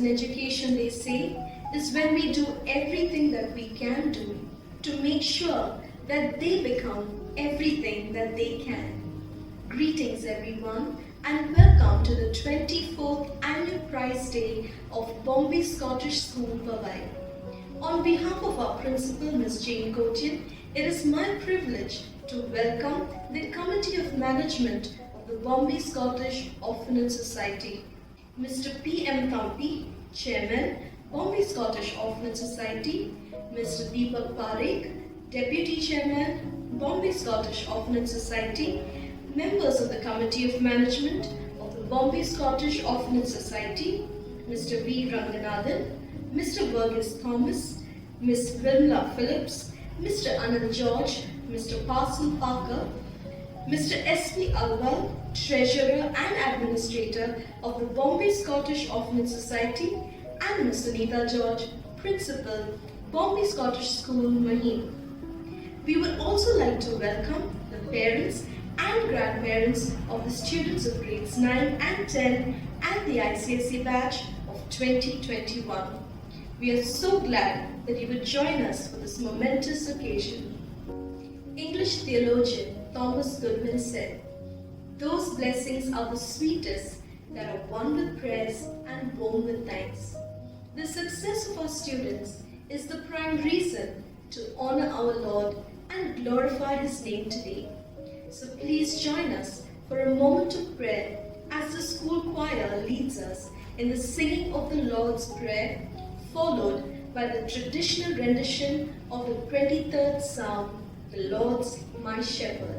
in education, they say, is when we do everything that we can do to make sure that they become everything that they can. Greetings everyone and welcome to the 24th Annual Prize Day of Bombay Scottish School, Powai. On behalf of our Principal, Ms. Jane Kotian, it is my privilege to welcome the Committee of Management of the Bombay Scottish Orphanage Society. Mr. P. M. Thampi, Chairman, Bombay Scottish Orphanage Society, Mr. Deepak Parekh, Deputy Chairman, Bombay Scottish Orphanage Society, members of the Committee of Management of the Bombay Scottish Orphanage Society, Mr. V. Ranganathan, Mr. Verghese Thomas, Ms. Vilma Phillips, Mr. Anand George, Mr. Parcel Parker, Mr. S.P. Alwal, Treasurer and Administrator of the Bombay Scottish Orphanage Society, and Ms. Sunita George, Principal, Bombay Scottish School, Mahim. We would also like to welcome the parents and grandparents of the students of grades 9 and 10 and the ICSE Batch of 2021. We are so glad that you would join us for this momentous occasion. English theologian Thomas Goodman said, "Those blessings are the sweetest that are won with prayers and born with thanks." The success of our students is the prime reason to honor our Lord and glorify His name today. So please join us for a moment of prayer as the school choir leads us in the singing of the Lord's Prayer, followed by the traditional rendition of the 23rd Psalm, "The Lord's my Shepherd."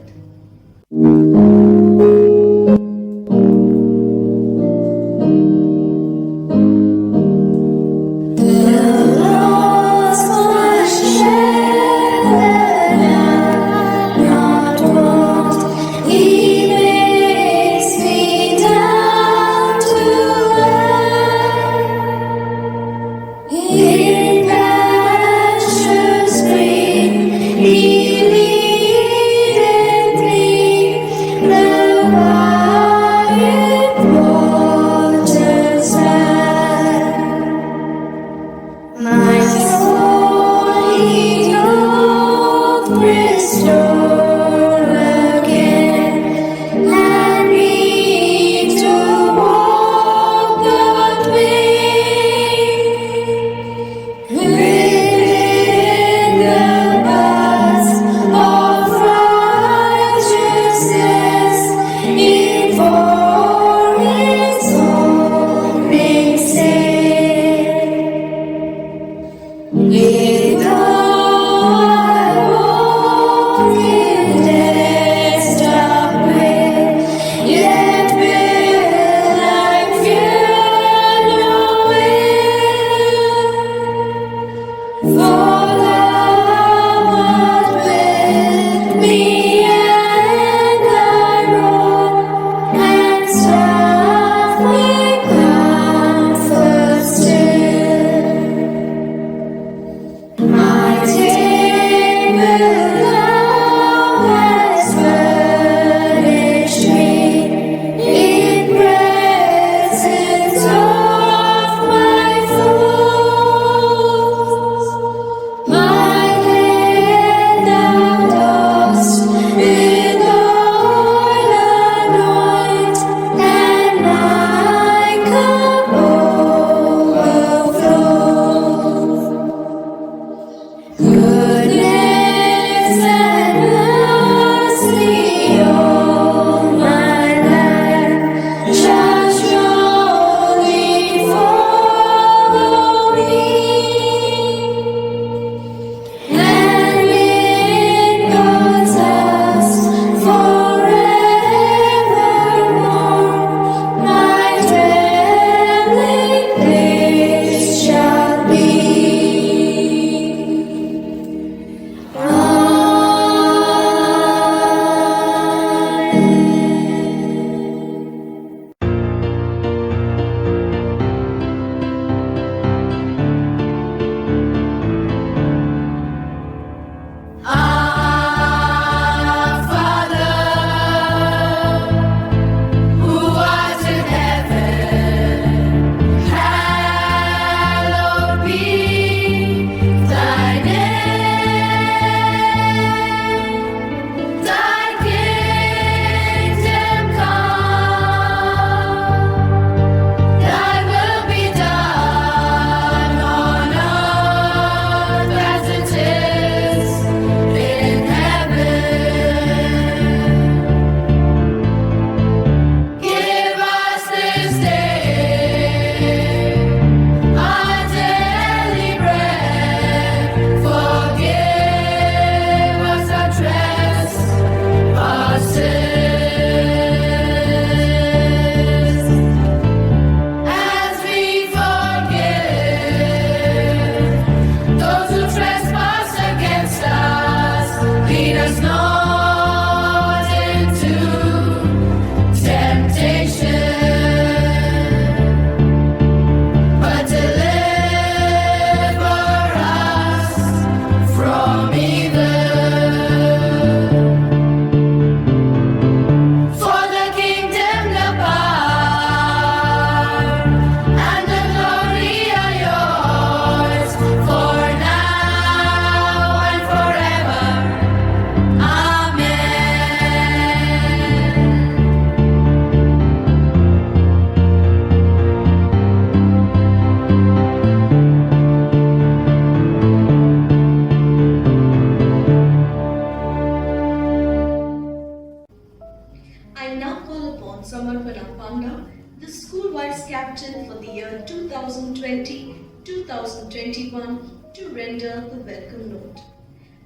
the year 2020-2021 to render the welcome note.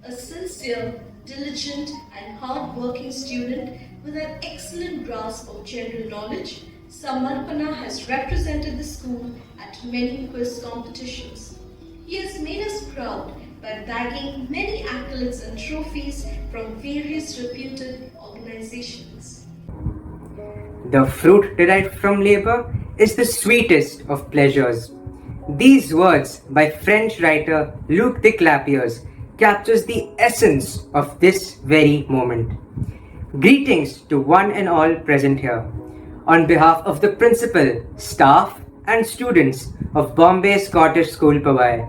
A sincere, diligent and hard-working student with an excellent grasp of general knowledge, Samarpana has represented the school at many quiz competitions. He has made us proud by bagging many accolades and trophies from various reputed organizations. The fruit derived from labor is the sweetest of pleasures. These words by French writer Luc de Clapiers captures the essence of this very moment. Greetings to one and all present here. On behalf of the principal, staff and students of Bombay Scottish School Powai,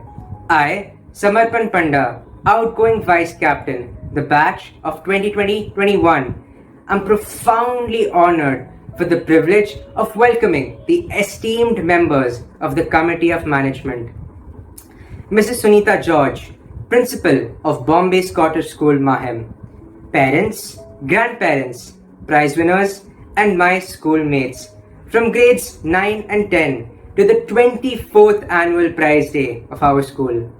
I, Samarpan Panda, outgoing Vice Captain, the batch of 2020-21, am profoundly honored for the privilege of welcoming the esteemed members of the Committee of Management. Mrs. Sunita George, Principal of Bombay Scottish School Mahem, parents, grandparents, prize winners, and my schoolmates from grades 9 and 10 to the 24th annual prize day of our school.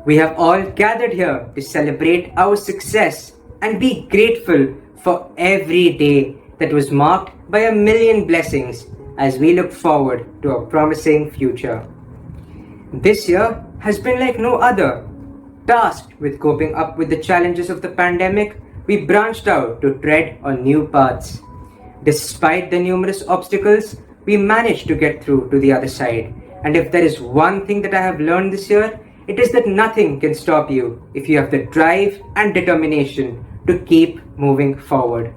We have all gathered here to celebrate our success and be grateful for every day that was marked by a million blessings as we look forward to a promising future. This year has been like no other. Tasked with coping up with the challenges of the pandemic, we branched out to tread on new paths. Despite the numerous obstacles, we managed to get through to the other side. And if there is one thing that I have learned this year, it is that nothing can stop you if you have the drive and determination to keep moving forward.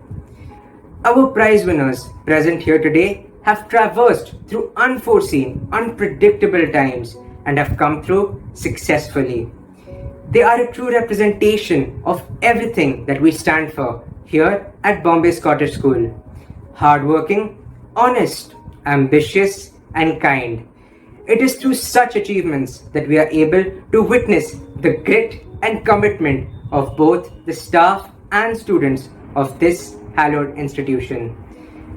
Our prize winners present here today have traversed through unforeseen, unpredictable times and have come through successfully. They are a true representation of everything that we stand for here at Bombay Scottish School. Hardworking, honest, ambitious, and kind. It is through such achievements that we are able to witness the grit and commitment of both the staff and students of this hallowed institution.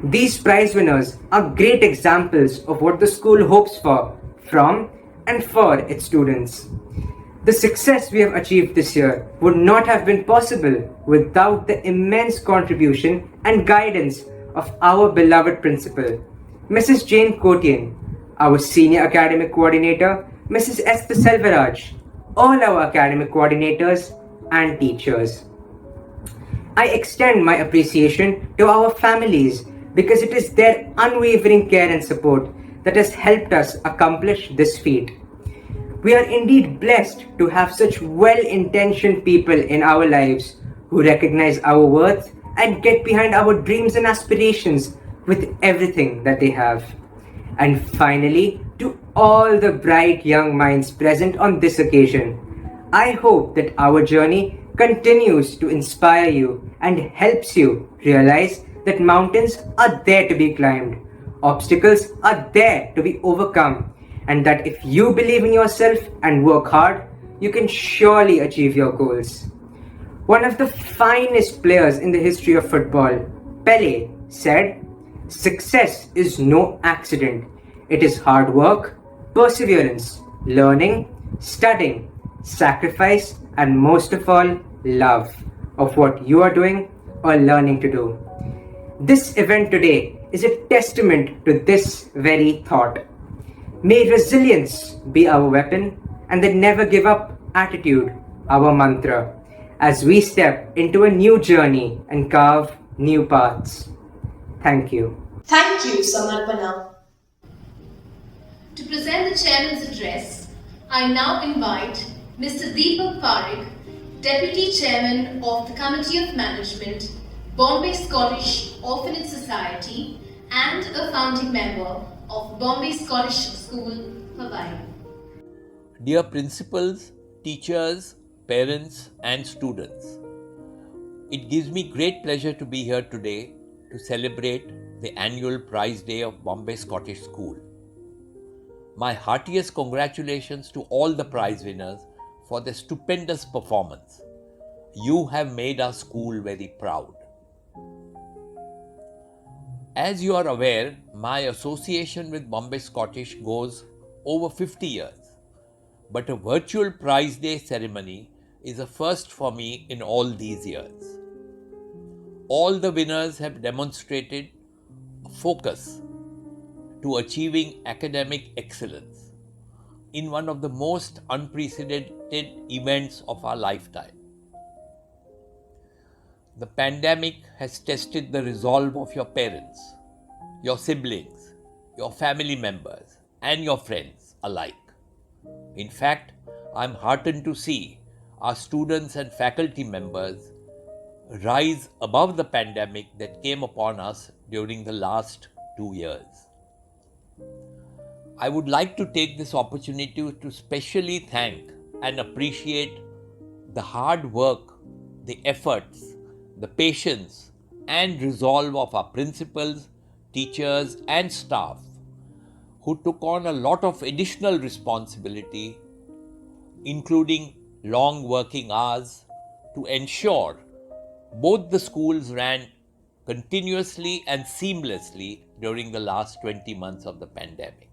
These prize winners are great examples of what the school hopes for from and for its students. The success we have achieved this year would not have been possible without the immense contribution and guidance of our beloved principal, Mrs. Jane Kotian, our senior academic coordinator, Mrs. Esther Selvaraj, all our academic coordinators and teachers. I extend my appreciation to our families because it is their unwavering care and support that has helped us accomplish this feat. We are indeed blessed to have such well-intentioned people in our lives who recognize our worth and get behind our dreams and aspirations with everything that they have. And finally, to all the bright young minds present on this occasion, I hope that our journey continues to inspire you and helps you realize that mountains are there to be climbed, obstacles are there to be overcome, and that if you believe in yourself and work hard, you can surely achieve your goals. One of the finest players in the history of football, Pele, said, "Success is no accident. It is hard work, perseverance, learning, studying, sacrifice, and most of all, love of what you are doing or learning to do." This event today is a testament to this very thought. May resilience be our weapon and the never give up attitude our mantra as we step into a new journey and carve new paths. Thank you. Thank you, Samarpana. To present the chairman's address, I now invite Mr. Deepak Parekh, Deputy Chairman of the Committee of Management, Bombay Scottish Orphanage Society, and a founding member of Bombay Scottish School, Powai. Dear principals, teachers, parents, and students, it gives me great pleasure to be here today to celebrate the annual Prize Day of Bombay Scottish School. My heartiest congratulations to all the prize winners for their stupendous performance. You have made our school very proud. As you are aware, my association with Bombay Scottish goes over 50 years, but a virtual prize day ceremony is a first for me in all these years. All the winners have demonstrated a focus to achieving academic excellence in one of the most unprecedented events of our lifetime. The pandemic has tested the resolve of your parents, your siblings, your family members, and your friends alike. In fact, I'm heartened to see our students and faculty members rise above the pandemic that came upon us during the last 2 years. I would like to take this opportunity to specially thank and appreciate the hard work, the efforts, the patience, and resolve of our principals, teachers, and staff who took on a lot of additional responsibility, including long working hours, to ensure both the schools ran continuously and seamlessly during the last 20 months of the pandemic.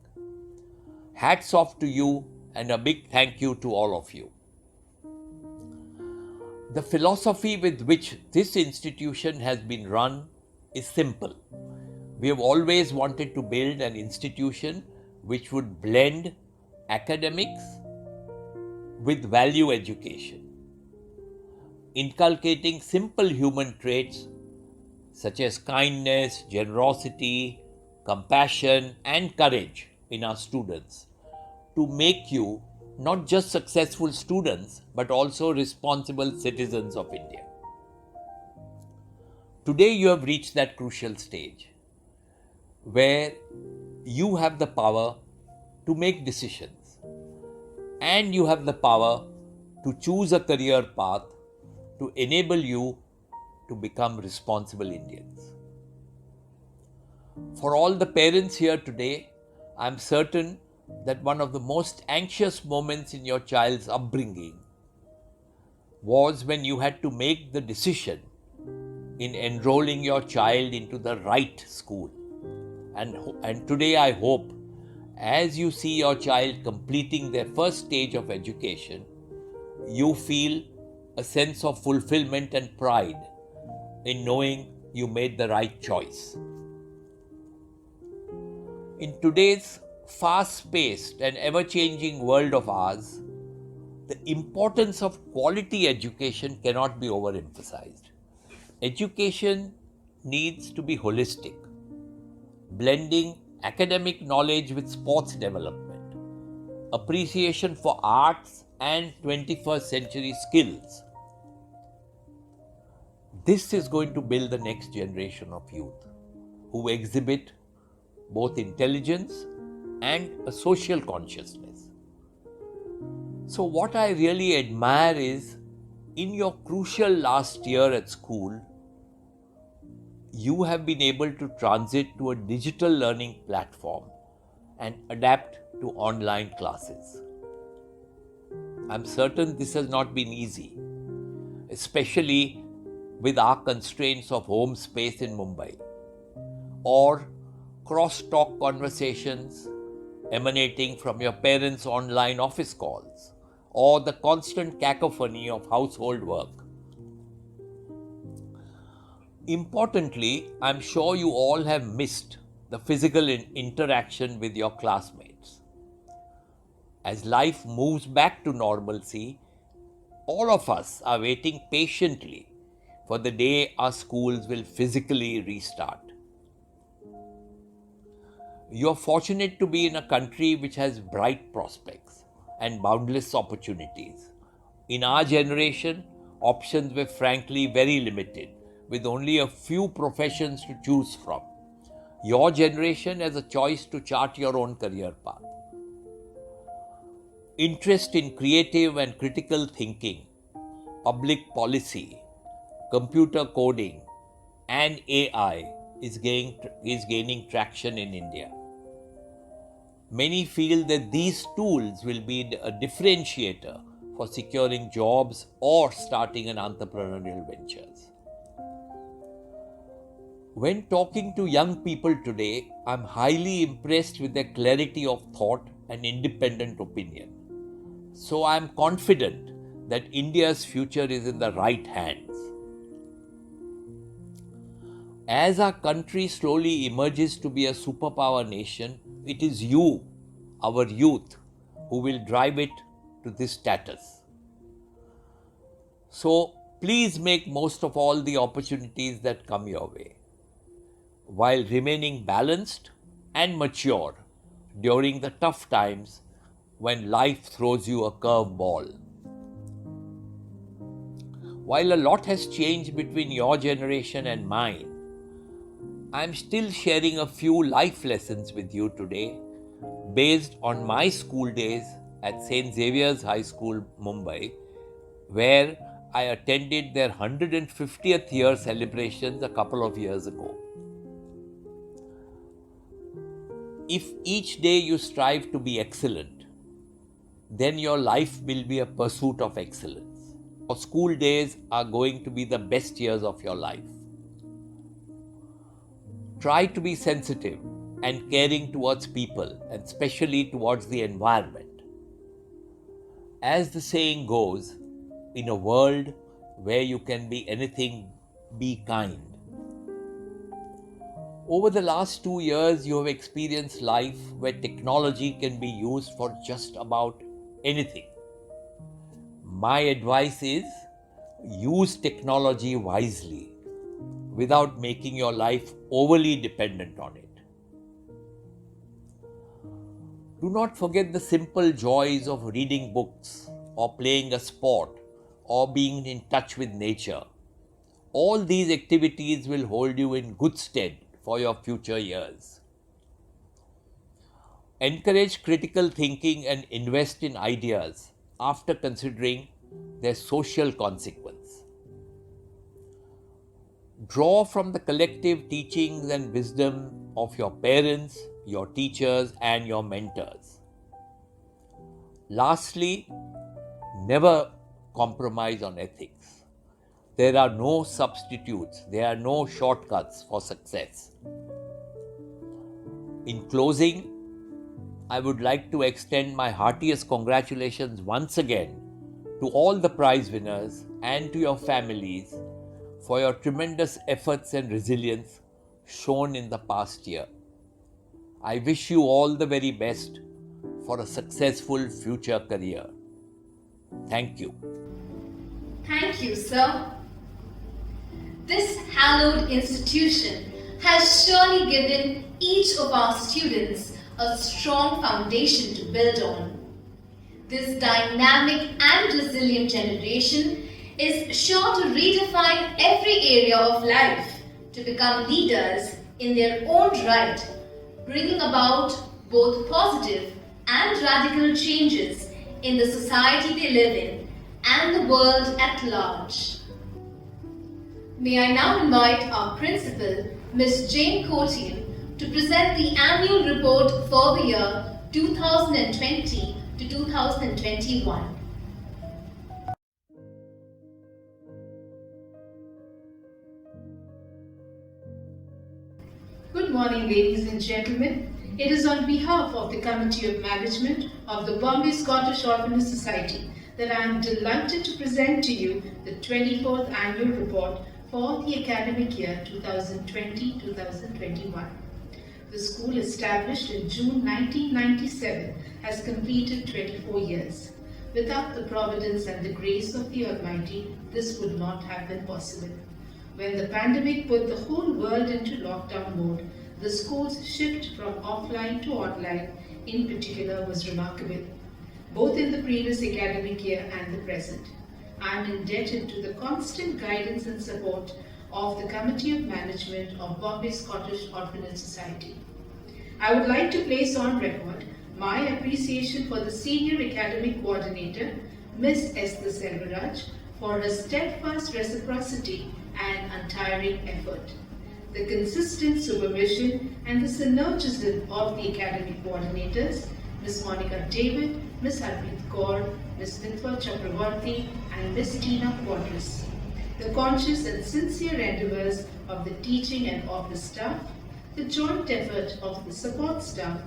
Hats off to you and a big thank you to all of you. The philosophy with which this institution has been run is simple. We have always wanted to build an institution which would blend academics with value education, inculcating simple human traits such as kindness, generosity, compassion, and courage in our students to make you not just successful students but also responsible citizens of India. Today you have reached that crucial stage where you have the power to make decisions and you have the power to choose a career path to enable you to become responsible Indians. For all the parents here today, I am certain that one of the most anxious moments in your child's upbringing was when you had to make the decision in enrolling your child into the right school. And today I hope, as you see your child completing their first stage of education, you feel a sense of fulfillment and pride in knowing you made the right choice. In today's fast-paced and ever-changing world of ours, the importance of quality education cannot be overemphasized. Education needs to be holistic, blending academic knowledge with sports development, appreciation for arts and 21st century skills. This is going to build the next generation of youth who exhibit both intelligence and a social consciousness. So what I really admire is, in your crucial last year at school, you have been able to transit to a digital learning platform and adapt to online classes. I'm certain this has not been easy, especially with our constraints of home space in Mumbai, or cross-talk conversations emanating from your parents' online office calls, or the constant cacophony of household work. Importantly, I'm sure you all have missed the physical interaction with your classmates. As life moves back to normalcy, all of us are waiting patiently for the day our schools will physically restart. You're fortunate to be in a country which has bright prospects and boundless opportunities. In our generation, options were frankly very limited, with only a few professions to choose from. Your generation has a choice to chart your own career path. Interest in creative and critical thinking, public policy, computer coding, and AI is gaining traction in India. Many feel that these tools will be a differentiator for securing jobs or starting an entrepreneurial ventures. When talking to young people today, I'm highly impressed with their clarity of thought and independent opinion. So I'm confident that India's future is in the right hands. As our country slowly emerges to be a superpower nation, it is you, our youth, who will drive it to this status. So please make most of all the opportunities that come your way, while remaining balanced and mature during the tough times when life throws you a curveball. While a lot has changed between your generation and mine, I'm still sharing a few life lessons with you today based on my school days at St. Xavier's High School, Mumbai, where I attended their 150th year celebrations a couple of years ago. If each day you strive to be excellent, then your life will be a pursuit of excellence. Your school days are going to be the best years of your life. Try to be sensitive and caring towards people, and especially towards the environment. As the saying goes, in a world where you can be anything, be kind. Over the last 2 years, you have experienced life where technology can be used for just about anything. My advice is use technology wisely without making your life overly dependent on it. Do not forget the simple joys of reading books or playing a sport or being in touch with nature. All these activities will hold you in good stead for your future years. Encourage critical thinking and invest in ideas after considering their social consequence. Draw from the collective teachings and wisdom of your parents, your teachers, and your mentors. Lastly, never compromise on ethics. There are no substitutes, there are no shortcuts for success. In closing, I would like to extend my heartiest congratulations once again to all the prize winners and to your families for your tremendous efforts and resilience shown in the past year. I wish you all the very best for a successful future career. Thank you. Thank you, sir. This hallowed institution has surely given each of our students a strong foundation to build on. This dynamic and resilient generation is sure to redefine every area of life to become leaders in their own right, bringing about both positive and radical changes in the society they live in and the world at large. May I now invite our principal, Ms. Jane Kotian, to present the annual report for the year 2020 to 2021. Good morning, ladies and gentlemen. It is on behalf of the Committee of Management of the Bombay Scottish Orphanage Society that I am delighted to present to you the 24th Annual Report for the academic year 2020-2021. The school, established in June 1997, has completed 24 years. Without the providence and the grace of the Almighty, this would not have been possible. When the pandemic put the whole world into lockdown mode, the school's shift from offline to online in particular was remarkable, both in the previous academic year and the present. I am indebted to the constant guidance and support of the Committee of Management of Bombay Scottish Orphanage Society. I would like to place on record my appreciation for the Senior Academic Coordinator, Ms. Esther Selvaraj, for her steadfast reciprocity and untiring effort. The consistent supervision and the synergism of the academic coordinators, Ms. Monica David, Ms. Harpreet Kaur, Ms. Mitwa Chakravarti, and Ms. Tina Quadras. The conscious and sincere endeavors of the teaching and office staff, the joint effort of the support staff,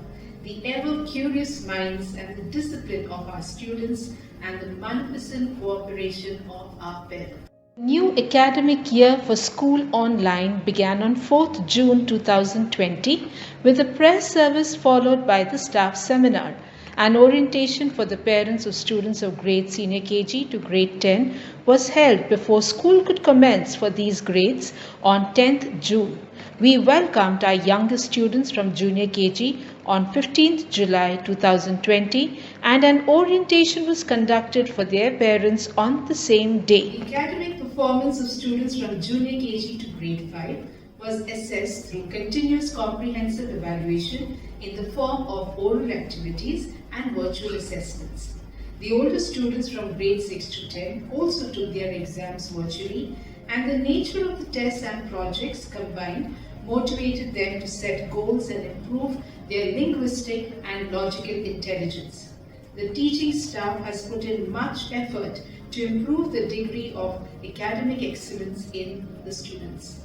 the ever-curious minds and the discipline of our students, and the magnificent cooperation of our parents. New academic year for School Online began on 4th June 2020 with a press service followed by the staff seminar. An orientation for the parents of students of grade senior KG to grade 10 was held before school could commence for these grades on 10th June. We welcomed our youngest students from junior KG on 15th July 2020 and an orientation was conducted for their parents on the same day. The academic performance of students from junior KG to grade 5 was assessed through continuous comprehensive evaluation in the form of oral activities and virtual assessments. The older students from grade 6 to 10 also took their exams virtually, and the nature of the tests and projects combined motivated them to set goals and improve their linguistic and logical intelligence. The teaching staff has put in much effort to improve the degree of academic excellence in the students.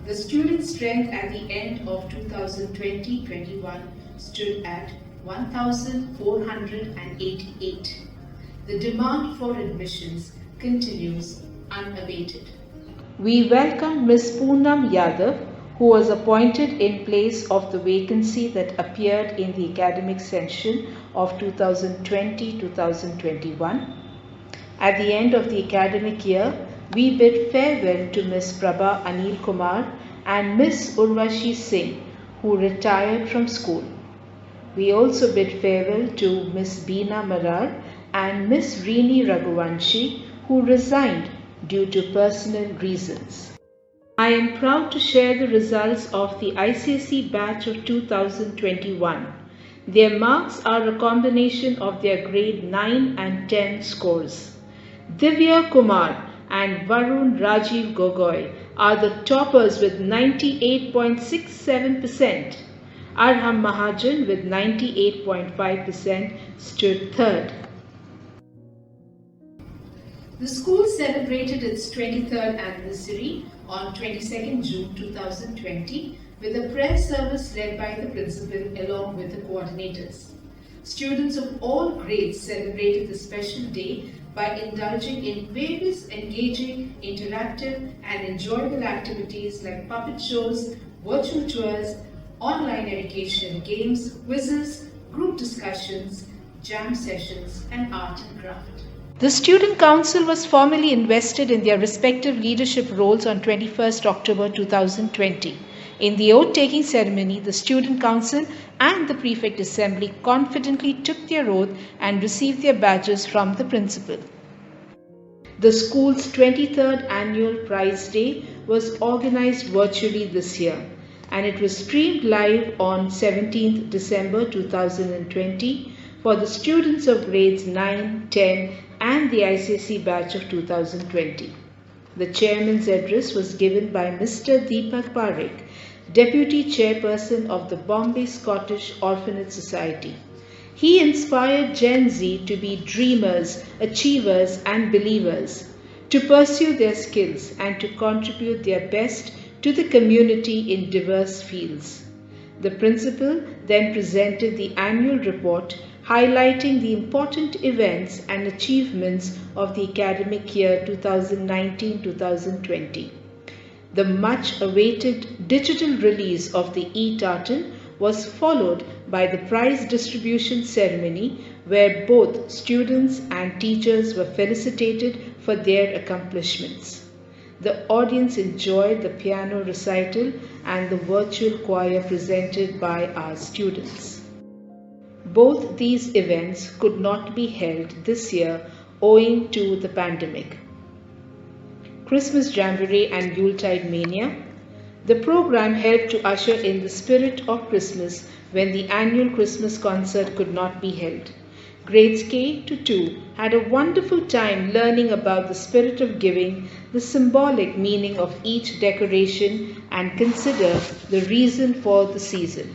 The student strength at the end of 2020-21 stood at 1,488. The demand for admissions continues unabated. We welcome Ms. Poonam Yadav, who was appointed in place of the vacancy that appeared in the academic session of 2020-2021. At the end of the academic year, we bid farewell to Ms. Prabha Anil Kumar and Ms. Urvashi Singh, who retired from school. We also bid farewell to Ms. Beena Marar and Ms. Rini Raghuvanshi, who resigned due to personal reasons. I am proud to share the results of the ICSE Batch of 2021. Their marks are a combination of their grade 9 and 10 scores. Divya Kumar and Varun Rajiv Gogoi are the toppers with 98.67%. Arham Mahajan with 98.5% stood third. The school celebrated its 23rd anniversary on 22nd June 2020 with a press service led by the principal along with the coordinators. Students of all grades celebrated the special day by indulging in various engaging, interactive and enjoyable activities like puppet shows, virtual tours, online education, games, quizzes, group discussions, jam sessions and art and craft. The Student Council was formally invested in their respective leadership roles on 21st October 2020. In the oath-taking ceremony, the Student Council and the Prefect Assembly confidently took their oath and received their badges from the principal. The school's 23rd Annual Prize Day was organized virtually this year, and it was streamed live on 17th December 2020 for the students of grades 9, 10 and the ICSE Batch of 2020. The chairman's address was given by Mr. Deepak Parekh, Deputy Chairperson of the Bombay Scottish Orphanage Society. He inspired Gen Z to be dreamers, achievers and believers, to pursue their skills and to contribute their best to the community in diverse fields. The principal then presented the annual report highlighting the important events and achievements of the academic year 2019-2020. The much-awaited digital release of the e-tartan was followed by the prize distribution ceremony where both students and teachers were felicitated for their accomplishments. The audience enjoyed the piano recital and the virtual choir presented by our students. Both these events could not be held this year owing to the pandemic. Christmas Jamboree and Yuletide Mania. The program helped to usher in the spirit of Christmas when the annual Christmas concert could not be held. Grades K to 2 had a wonderful time learning about the spirit of giving, the symbolic meaning of each decoration, and consider the reason for the season.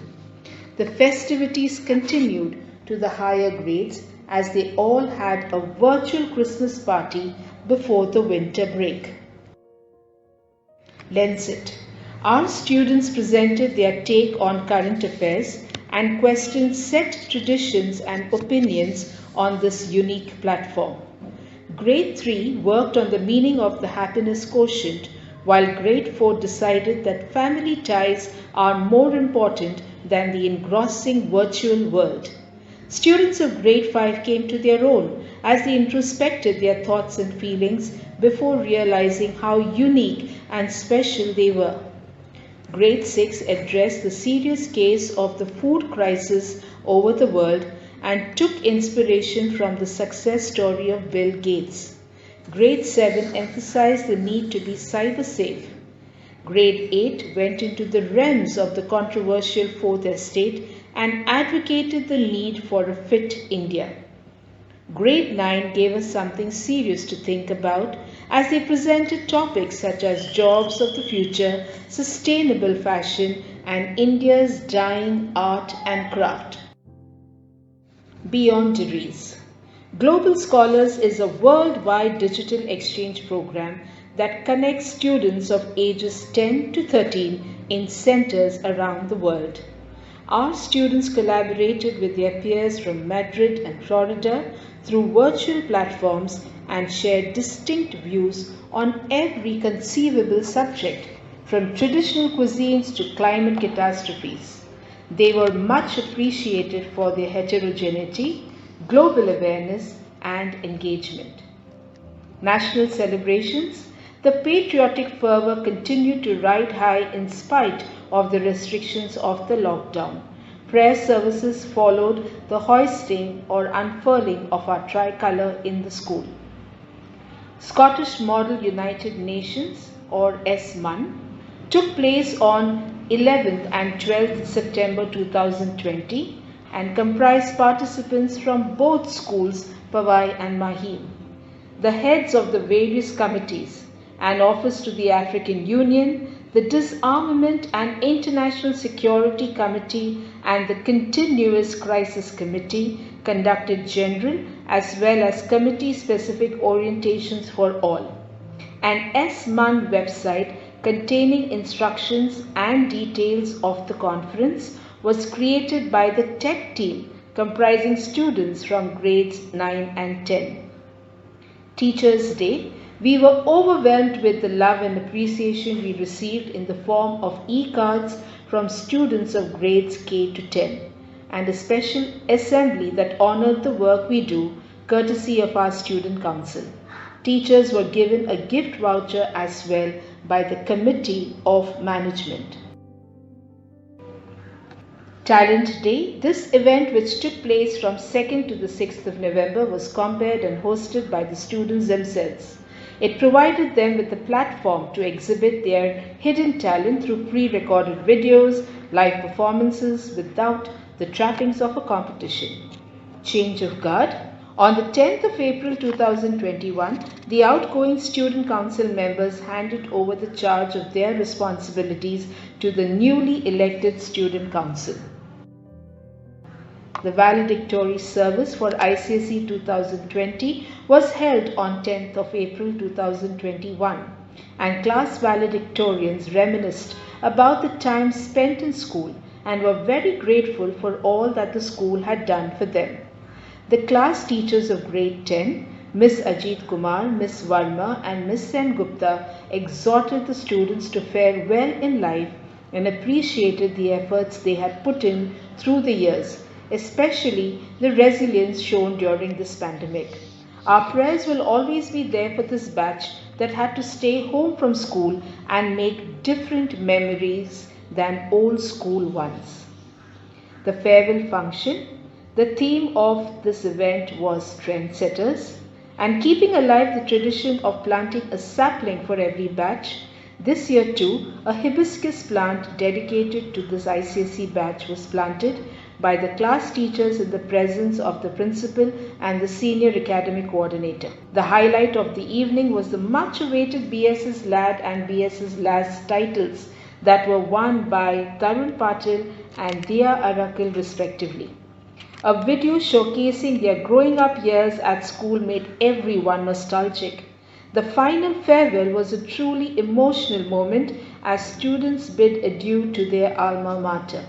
The festivities continued to the higher grades as they all had a virtual Christmas party before the winter break. lends it. Our students presented their take on current affairs and questioned set traditions and opinions on this unique platform. Grade 3 worked on the meaning of the happiness quotient, while Grade 4 decided that family ties are more important than the engrossing virtual world. Students of Grade 5 came to their own as they introspected their thoughts and feelings before realizing how unique and special they were. Grade 6 addressed the serious case of the food crisis over the world and took inspiration from the success story of Bill Gates. Grade 7 emphasized the need to be cyber safe. Grade 8 went into the realms of the controversial Fourth Estate and advocated the need for a fit India. Grade 9 gave us something serious to think about as they presented topics such as jobs of the future, sustainable fashion, and India's dying art and craft. Beyond Degrees. Global Scholars is a worldwide digital exchange program that connects students of ages 10 to 13 in centers around the world. Our students collaborated with their peers from Madrid and Florida through virtual platforms and shared distinct views on every conceivable subject, from traditional cuisines to climate catastrophes. They were much appreciated for their heterogeneity, global awareness, and engagement. National celebrations. The patriotic fervor continued to ride high in spite of the restrictions of the lockdown. Prayer services followed the hoisting or unfurling of our tricolour in the school. Scottish Model United Nations, or SMUN, took place on 11th and 12th September 2020 and comprised participants from both schools, Powai and Mahim. The heads of the various committees, an office to the African Union, the Disarmament and International Security Committee, and the Continuous Crisis Committee conducted general as well as committee-specific orientations for all. An SMUN website containing instructions and details of the conference was created by the tech team comprising students from grades 9 and 10. Teachers' Day. We were overwhelmed with the love and appreciation we received in the form of e-cards from students of grades K to 10, and a special assembly that honored the work we do, courtesy of our student council. Teachers were given a gift voucher as well by the Committee of Management. Talent Day. This event, which took place from 2nd to the 6th of November, was compared and hosted by the students themselves. It provided them with a platform to exhibit their hidden talent through pre-recorded videos, live performances without the trappings of a competition. Change of guard. On the 10th of April 2021, the outgoing student council members handed over the charge of their responsibilities to the newly elected student council. The valedictory service for ICSE 2020 was held on 10th of April 2021, and class valedictorians reminisced about the time spent in school and were very grateful for all that the school had done for them. The class teachers of grade 10, Miss Ajit Kumar, Miss Varma, and Miss Sen Gupta exhorted the students to fare well in life and appreciated the efforts they had put in through the years, especially the resilience shown during this pandemic. Our prayers will always be there for this batch that had to stay home from school and make different memories than old school ones. The farewell function. The theme of this event was Trendsetters, and keeping alive the tradition of planting a sapling for every batch, this year too, a hibiscus plant dedicated to this ICSE batch was planted by the class teachers in the presence of the principal and the senior academic coordinator. The highlight of the evening was the much awaited BSS Lad and BSS Lass titles that were won by Tarun Patil and Diya Arakil respectively. A video showcasing their growing up years at school made everyone nostalgic. The final farewell was a truly emotional moment as students bid adieu to their alma mater.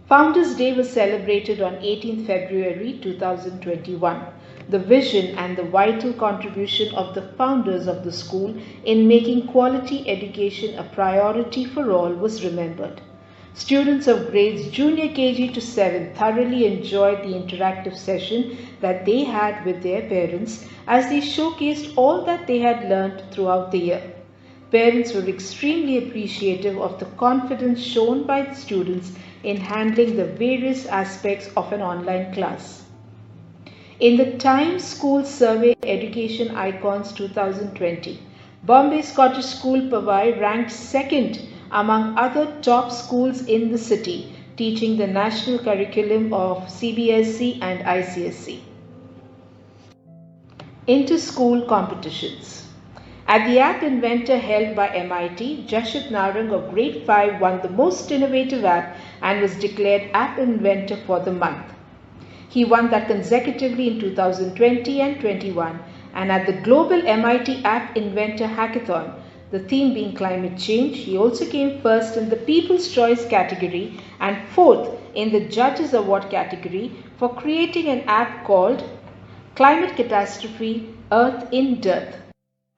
Founders Day was celebrated on 18 February 2021. The vision and the vital contribution of the founders of the school in making quality education a priority for all was remembered. Students of grades junior KG to 7 thoroughly enjoyed the interactive session that they had with their parents as they showcased all that they had learned throughout the year. Parents were extremely appreciative of the confidence shown by the students in handling the various aspects of an online class. In the Times School Survey Education Icons 2020, Bombay Scottish School Powai ranked second among other top schools in the city, teaching the national curriculum of CBSE and ICSE. Inter-school competitions. At the App Inventor held by MIT, Jashit Narang of Grade 5 won the most innovative app and was declared App Inventor for the month. He won that consecutively in 2020 and 21, and at the Global MIT App Inventor Hackathon, the theme being climate change, he also came first in the People's Choice category and fourth in the Judges Award category for creating an app called Climate Catastrophe Earth in Dearth.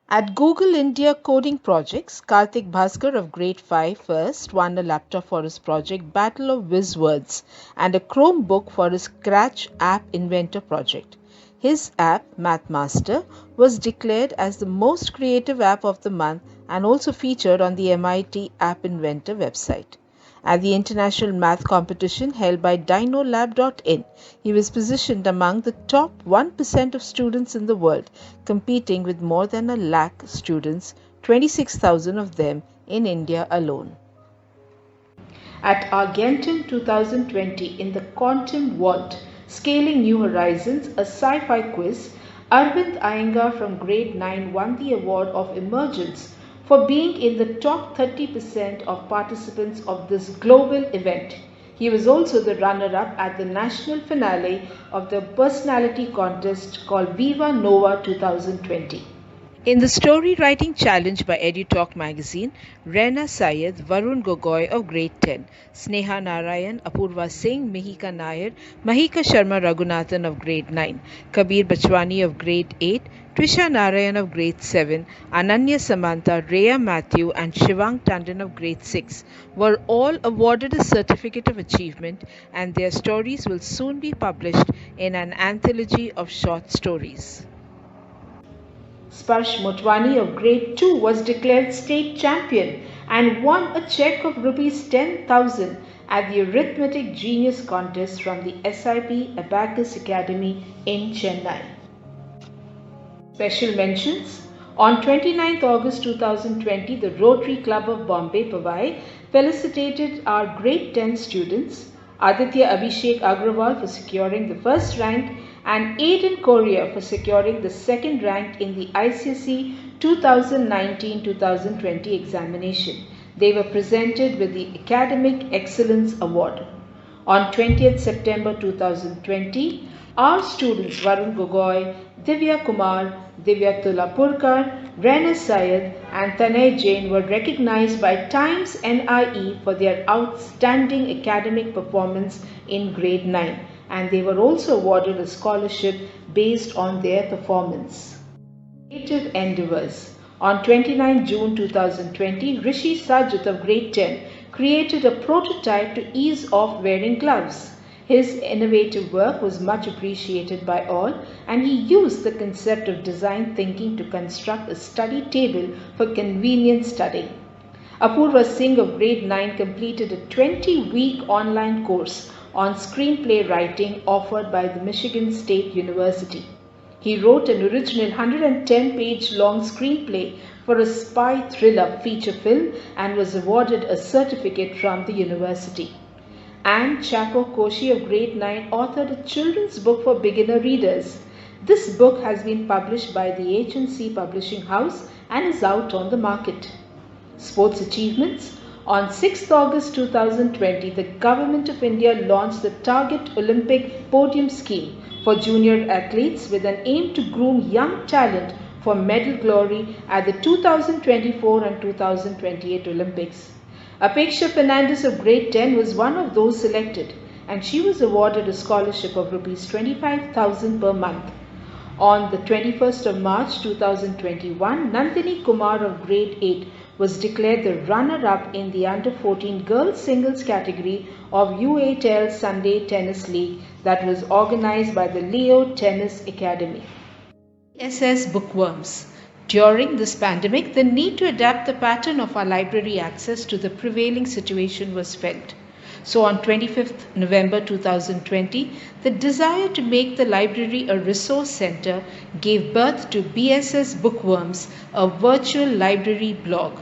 At Google India Coding Projects, Karthik Bhaskar of Grade 5 first won a laptop for his project Battle of Whiz Words and a Chromebook for his Scratch App Inventor project. His app, MathMaster, was declared as the most creative app of the month and also featured on the MIT App Inventor website. At the International Math Competition held by DinoLab.in, he was positioned among the top 1% of students in the world, competing with more than 1 lakh students, 26,000 of them in India alone. At Argentum 2020 in the Quantum Vault, Scaling New Horizons, a sci-fi quiz, Arvind Iyengar from Grade 9 won the award of Emergence for being in the top 30% of participants of this global event. He was also the runner-up at the national finale of the personality contest called Viva Nova 2020. In the story writing challenge by EduTalk magazine, Rena Syed, Varun Gogoi of grade 10, Sneha Narayan, Apurva Singh, Mihika Nair, Mahika Sharma Raghunathan of grade 9, Kabir Bachwani of grade 8, Trisha Narayan of grade 7, Ananya Samantha, Rhea Matthew and Shivang Tandon of grade 6 were all awarded a certificate of achievement, and their stories will soon be published in an anthology of short stories. Sparsh Motwani of grade 2 was declared state champion and won a cheque of Rs 10,000 at the Arithmetic Genius contest from the SIP Abacus Academy in Chennai. Special mentions. On 29th August 2020, the Rotary Club of Bombay, Powai, felicitated our grade 10 students, Aditya Abhishek Agrawal for securing the first rank and Aiden Korea for securing the second rank in the ICSE 2019-2020 examination. They were presented with the Academic Excellence Award. On 20th September 2020, our students Varun Gogoi, Divya Kumar, Divya Tulapurkar, Rena Syed and Tanay Jain were recognized by Times NIE for their outstanding academic performance in grade 9, and they were also awarded a scholarship based on their performance. Creative endeavors. On 29 June 2020, Rishi Sajit of grade 10 created a prototype to ease off wearing gloves. His innovative work was much appreciated by all, and he used the concept of design thinking to construct a study table for convenient studying. Apurva Singh of grade 9 completed a 20-week online course on screenplay writing offered by the Michigan State University. He wrote an original 110-page long screenplay for a spy thriller feature film and was awarded a certificate from the university. And Chaco Koshi of grade 9 authored a children's book for beginner readers. This book has been published by the H&C Publishing House and is out on the market. Sports achievements. On 6th August 2020, the Government of India launched the Target Olympic Podium Scheme for junior athletes with an aim to groom young talent for medal glory at the 2024 and 2028 Olympics. Apeksha Fernandez of grade 10 was one of those selected, and she was awarded a scholarship of Rs 25,000 per month. On the 21st of March 2021, Nandini Kumar of grade 8 was declared the runner-up in the under-14 girls singles category of U8L Sunday Tennis League that was organized by the Leo Tennis Academy. ICSE Bookworms. During this pandemic, the need to adapt the pattern of our library access to the prevailing situation was felt. So on 25th November 2020, the desire to make the library a resource center gave birth to BSS Bookworms, a virtual library blog.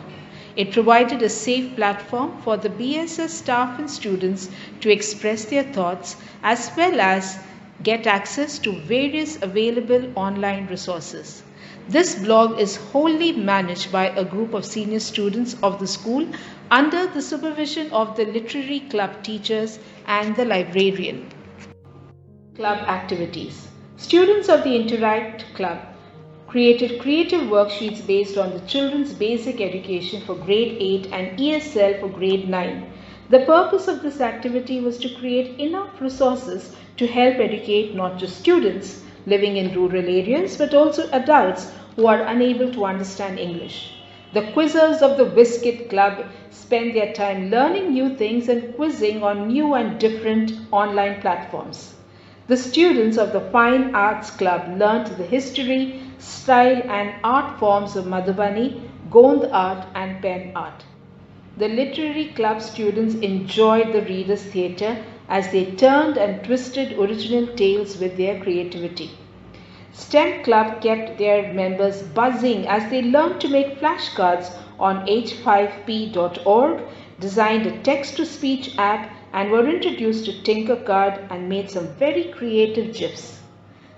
It provided a safe platform for the BSS staff and students to express their thoughts as well as get access to various available online resources. This blog is wholly managed by a group of senior students of the school under the supervision of the literary club teachers and the librarian. Club activities. Students of the Interact Club created creative worksheets based on the children's basic education for grade 8 and ESL for grade 9. The purpose of this activity was to create enough resources to help educate not just students living in rural areas but also adults who are unable to understand English. The quizzers of the Biscuit Club spend their time learning new things and quizzing on new and different online platforms. The students of the Fine Arts Club learnt the history, style and art forms of Madhubani, Gond art and pen art. The Literary Club students enjoyed the Readers' Theatre as they turned and twisted original tales with their creativity. STEM Club kept their members buzzing as they learned to make flashcards on h5p.org, designed a text-to-speech app and were introduced to Tinkercad and made some very creative GIFs.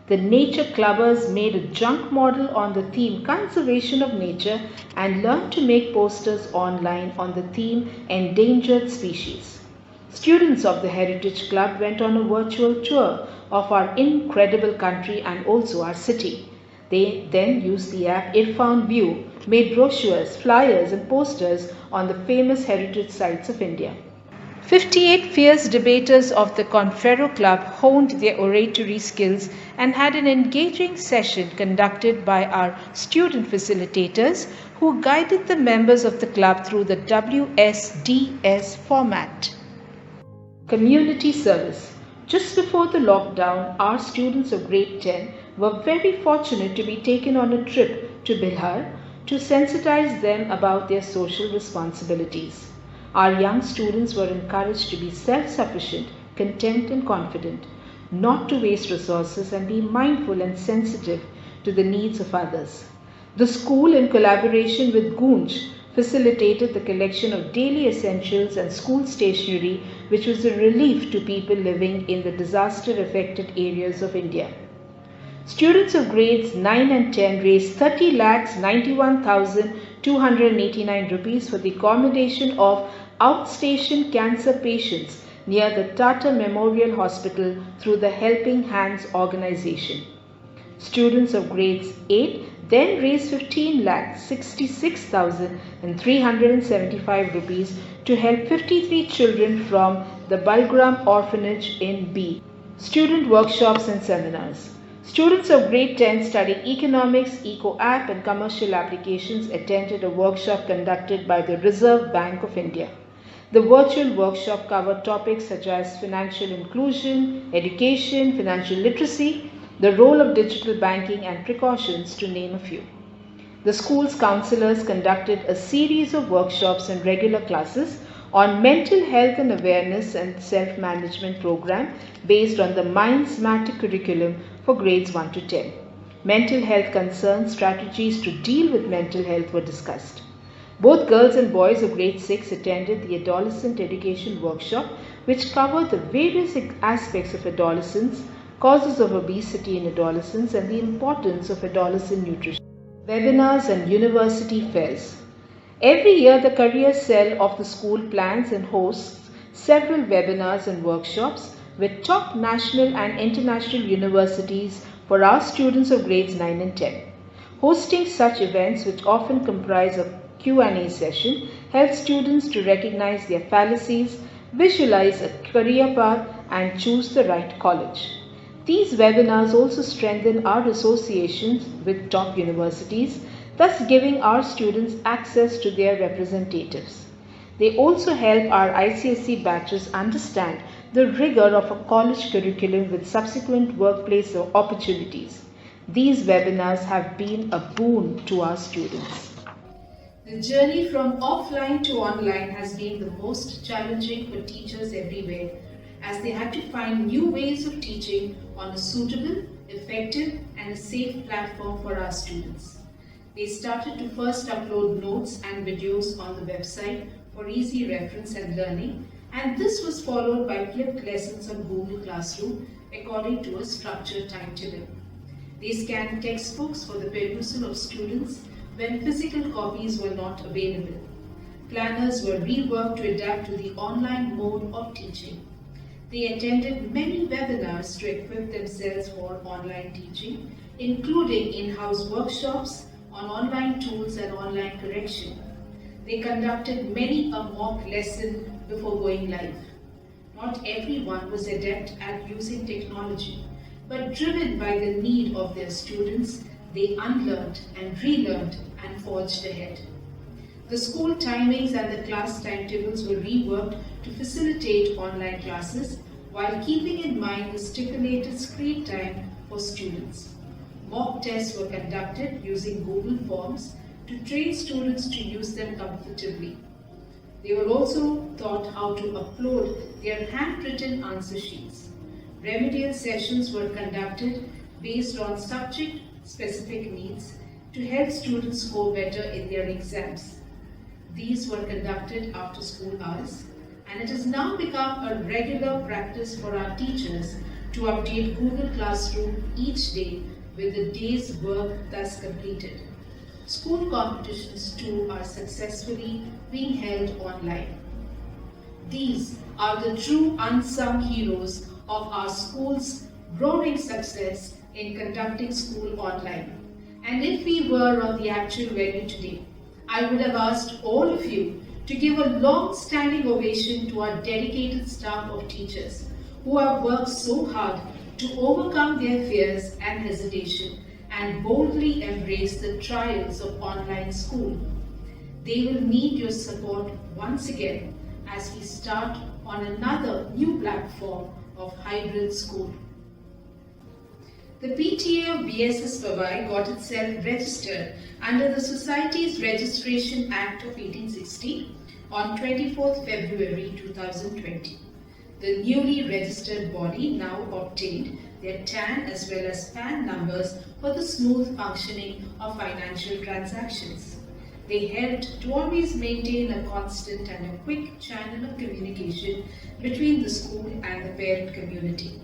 The Nature Clubbers made a junk model on the theme Conservation of Nature and learned to make posters online on the theme Endangered Species. Students of the Heritage Club went on a virtual tour of our incredible country and also our city. They then used the app Irfan View, made brochures, flyers and posters on the famous heritage sites of India. 58 fierce debaters of the Conferro Club honed their oratory skills and had an engaging session conducted by our student facilitators who guided the members of the club through the WSDS format. Community service. Just before the lockdown, our students of grade 10 were very fortunate to be taken on a trip to Bihar to sensitize them about their social responsibilities. Our young students were encouraged to be self-sufficient, content and confident, not to waste resources and be mindful and sensitive to the needs of others. The school, in collaboration with Gunj, facilitated the collection of daily essentials and school stationery, which was a relief to people living in the disaster-affected areas of India. Students of grades 9 and 10 raised 30,91,289 rupees for the accommodation of outstation cancer patients near the Tata Memorial Hospital through the Helping Hands organization. Students of grades 8 then raised 15,66,375 rupees to help 53 children from the Balgram Orphanage in B. Student workshops and seminars. Students of grade 10 studying economics, eco-app and commercial applications attended a workshop conducted by the Reserve Bank of India. The virtual workshop covered topics such as financial inclusion, education, financial literacy, the role of digital banking and precautions, to name a few. The school's counselors conducted a series of workshops and regular classes on mental health and awareness and self-management program based on the Minds Matter curriculum for grades 1 to 10. Mental health concerns, strategies to deal with mental health were discussed. Both girls and boys of grade 6 attended the Adolescent Education Workshop, which covered the various aspects of adolescence, causes of obesity in adolescents and the importance of adolescent nutrition. Webinars and university fairs. Every year, the career cell of the school plans and hosts several webinars and workshops with top national and international universities for our students of grades 9 and 10. Hosting such events, which often comprise a Q&A session, helps students to recognize their fallacies, visualize a career path, and choose the right college. These webinars also strengthen our associations with top universities, thus giving our students access to their representatives. They also help our ICSE batches understand the rigor of a college curriculum with subsequent workplace opportunities. These webinars have been a boon to our students. The journey from offline to online has been the most challenging for teachers everywhere, as they had to find new ways of teaching on a suitable, effective, and a safe platform for our students. They started to first upload notes and videos on the website for easy reference and learning, and this was followed by flipped lessons on Google Classroom according to a structured timetable. They scanned textbooks for the perusal of students when physical copies were not available. Planners were reworked to adapt to the online mode of teaching. They attended many webinars to equip themselves for online teaching, including in-house workshops on online tools and online correction. They conducted many a mock lesson before going live. Not everyone was adept at using technology, but driven by the need of their students, they unlearned and relearned and forged ahead. The school timings and the class timetables were reworked to facilitate online classes while keeping in mind the stipulated screen time for students. Mock tests were conducted using Google Forms to train students to use them comfortably. They were also taught how to upload their handwritten answer sheets. Remedial sessions were conducted based on subject-specific needs to help students score better in their exams. These were conducted after school hours, and it has now become a regular practice for our teachers to update Google Classroom each day with the day's work thus completed. School competitions too are successfully being held online. These are the true unsung heroes of our school's roaring success in conducting school online. And if we were on the actual venue today, I would have asked all of you to give a long-standing ovation to our dedicated staff of teachers who have worked so hard to overcome their fears and hesitation and boldly embrace the trials of online school. They will need your support once again as we start on another new platform of hybrid school. The PTA of BSS Powai got itself registered under the Societies Registration Act of 1860 on 24th February 2020. The newly registered body now obtained their TAN as well as PAN numbers for the smooth functioning of financial transactions. They helped to always maintain a constant and a quick channel of communication between the school and the parent community.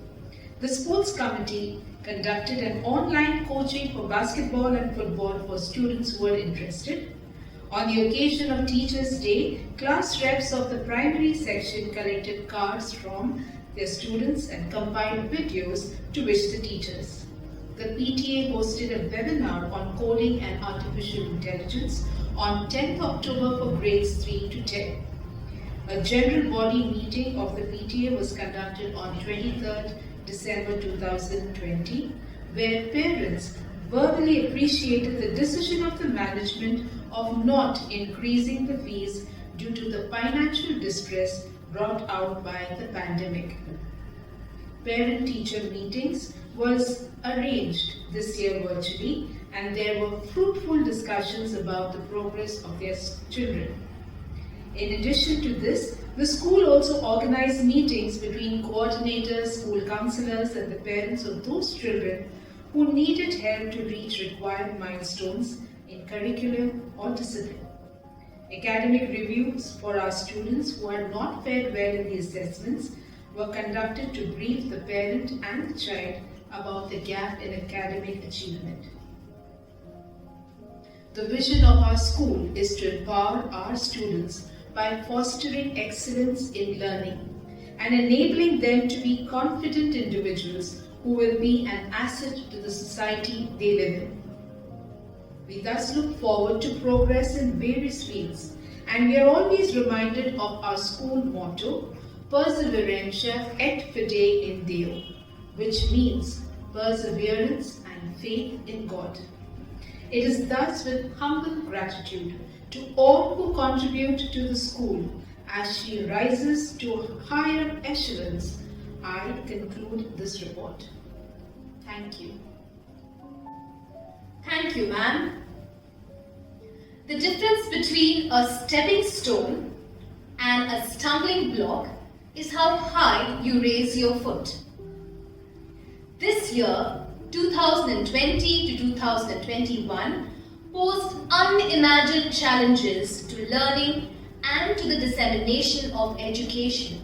The sports committee conducted an online coaching for basketball and football for students who were interested. On the occasion of Teachers' Day, class reps of the primary section collected cards from their students and compiled videos to wish the teachers. The PTA hosted a webinar on coding and artificial intelligence on 10th October for grades 3 to 10. A general body meeting of the PTA was conducted on 23rd December 2020, where parents verbally appreciated the decision of the management of not increasing the fees due to the financial distress brought out by the pandemic. Parent-teacher meetings was arranged this year virtually, and there were fruitful discussions about the progress of their children. In addition to this, the school also organized meetings between coordinators, school counselors, and the parents of those children who needed help to reach required milestones in curriculum or discipline. Academic reviews for our students who had not fared well in the assessments were conducted to brief the parent and the child about the gap in academic achievement. The vision of our school is to empower our students by fostering excellence in learning and enabling them to be confident individuals who will be an asset to the society they live in. We thus look forward to progress in various fields, and we are always reminded of our school motto, Perseverantia et Fide in Deo, which means perseverance and faith in God. It is thus with humble gratitude to all who contribute to the school as she rises to higher echelons, I conclude this report. Thank you. Thank you, ma'am. The difference between a stepping stone and a stumbling block is how high you raise your foot. This year, 2020 to 2021, posed unimagined challenges to learning and to the dissemination of education.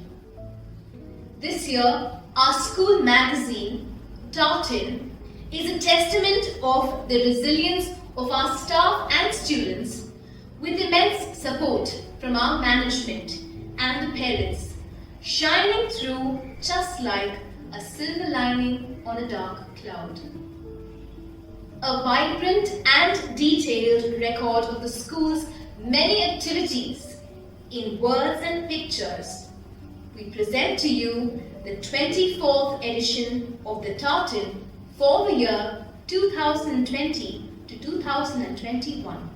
This year, our school magazine, Tartan, is a testament of the resilience of our staff and students, with immense support from our management and the parents, shining through just like a silver lining on a dark cloud. A vibrant and detailed record of the school's many activities in words and pictures. We present to you the 24th edition of the Tartan for the year 2020 to 2021.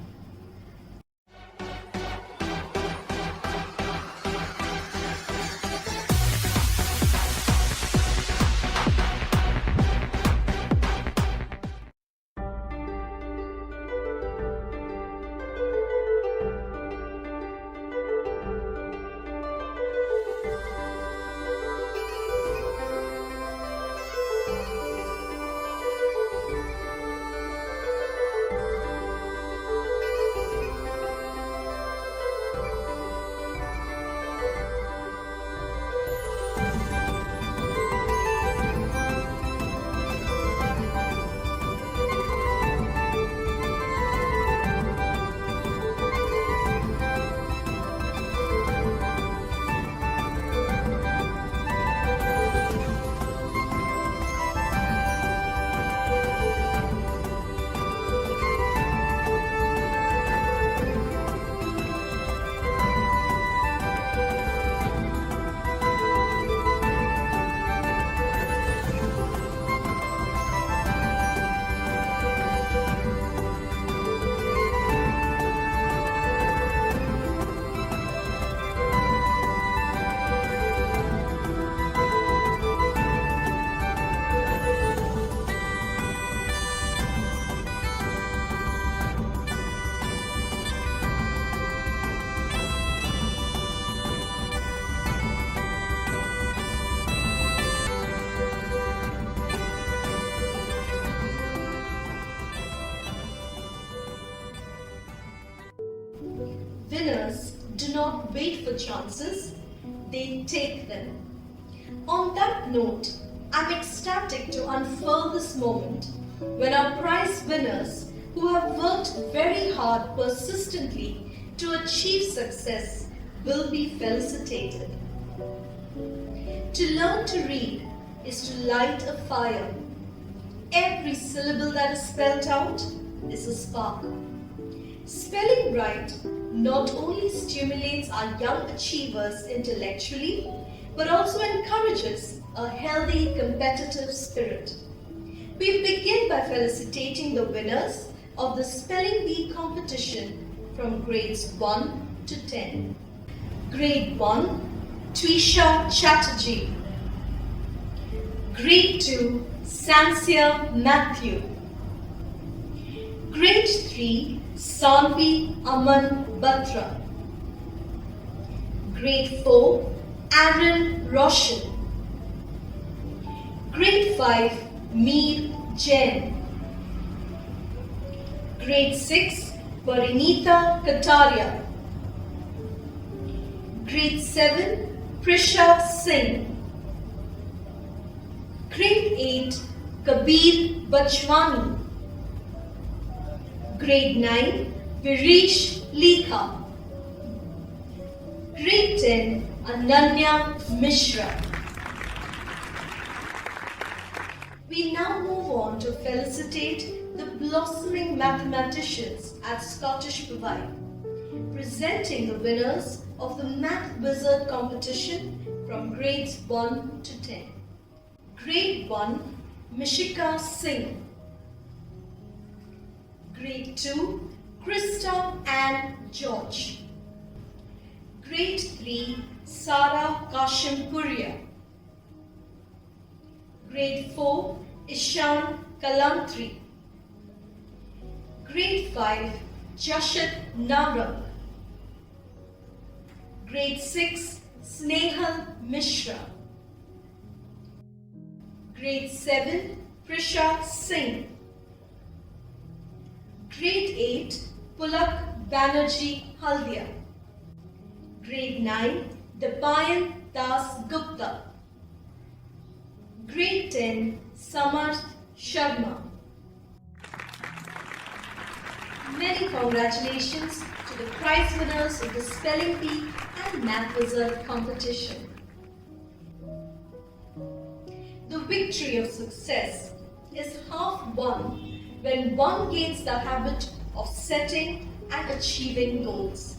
Winners do not wait for chances, they take them. On that note, I'm ecstatic to unfurl this moment when our prize winners, who have worked very hard persistently to achieve success, will be felicitated. To learn to read is to light a fire. Every syllable that is spelled out is a spark. Spelling right not only stimulates our young achievers intellectually, but also encourages a healthy competitive spirit. We begin by felicitating the winners of the Spelling Bee competition from grades 1 to 10. Grade 1, Twisha Chatterjee. Grade 2, Sansia Matthew. Grade 3, Sanvi Aman Batra. Grade 4, Aaron Roshan. Grade 5, Meer Jain. Grade 6, Parinita Kataria. Grade 7, Prisha Singh. Grade 8, Kabir Bachwani. Grade 9, Virish Likha. Grade 10, Ananya Mishra. We now move on to felicitate the blossoming mathematicians at Scottish Powai, presenting the winners of the Math Wizard competition from grades 1 to 10. Grade 1, Mishika Singh. Grade 2, Krista Ann George. Grade 3, Sara Kashimpuria. Grade 4, Ishan Kalantri. Grade 5, Jashat Narang. Grade 6, Snehal Mishra. Grade 7, Prisha Singh. Grade 8, Pulak Banerjee Haldia. Grade 9, Dapayan Das Gupta. Grade 10, Samarth Sharma. Many congratulations to the prize winners of the Spelling Bee and Math Wizard competition. The victory of success is half won when one gains the habit of setting and achieving goals.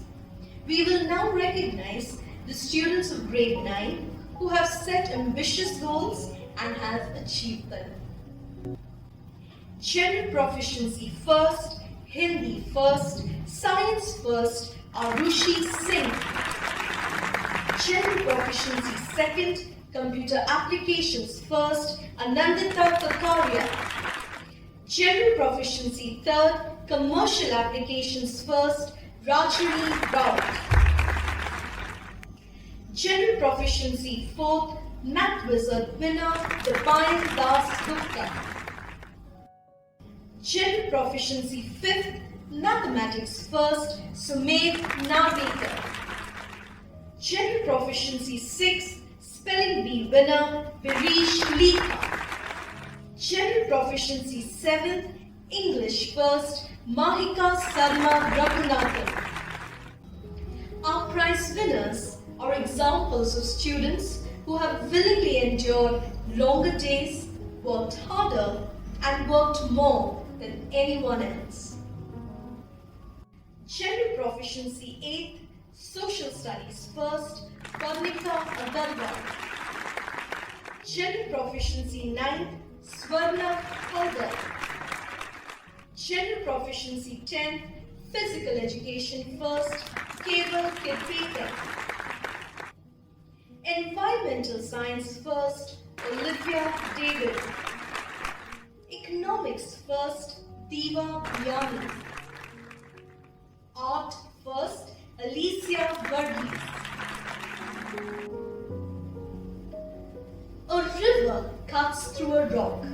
We will now recognize the students of grade 9 who have set ambitious goals and have achieved them. General proficiency first, Hindi first, science first, Arushi Singh. General proficiency second, computer applications first, Anandita Kakaria. General proficiency third, commercial applications first, Rajani Rawat. General proficiency fourth, Math Wizard winner, Dapayan Das Gupta. General proficiency fifth, mathematics first, Sumed Navekar. General proficiency sixth, spelling bee winner, Virish Lika. General proficiency seventh, English first, Mahika Sarma Raghunathan. Our prize winners are examples of students who have willingly endured longer days, worked harder, and worked more than anyone else. General proficiency 8th, social studies first, Pavnika Agarwal. General proficiency 9th, Swarna Haldar. General proficiency 10th, physical education first, Keval Kirpekar. Environmental science first, Olivia David. Economics first, Diva Biyani. Art first, Alicia Varghese. A river cuts through a rock,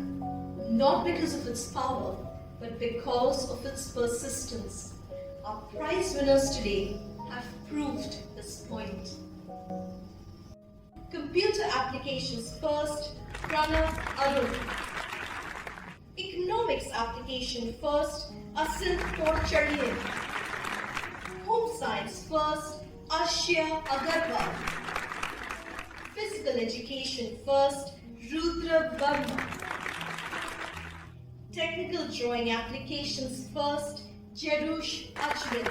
not because of its power, but because of its persistence. Our prize winners today have proved this point. Computer applications first, Pranav Arun. Economics application first, Asil Porcharian. Home science first, Ashya Agarwal. Physical education first, Rudra Verma. Technical drawing applications first, Jerush Ajwin.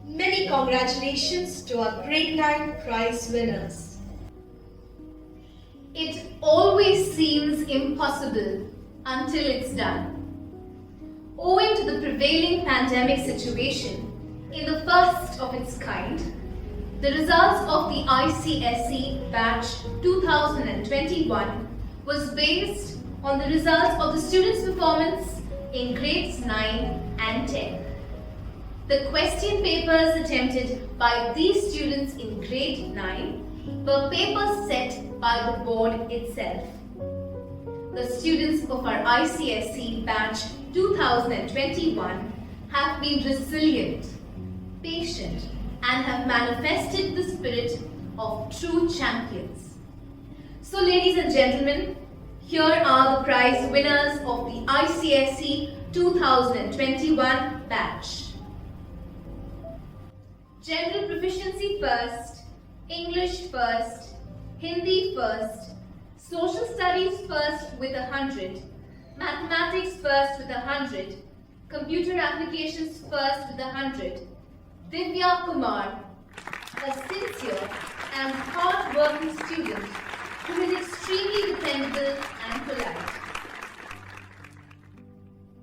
Many congratulations to our grade 9 prize winners. It always seems impossible until it's done. Owing to the prevailing pandemic situation, in the first of its kind, the results of the ICSE Batch 2021 was based on the results of the students' performance in grades 9 and 10. The question papers attempted by these students in grade 9 were papers set by the board itself. The students of our ICSE Batch 2021 have been resilient, patient, and have manifested the spirit of true champions. So, ladies and gentlemen, here are the prize winners of the ICSE 2021 batch. General proficiency first, English first, Hindi first, Social Studies first with 100, Mathematics first with 100, Computer Applications first with 100. Divya Kumar, a sincere and hard-working student who is extremely dependable and polite.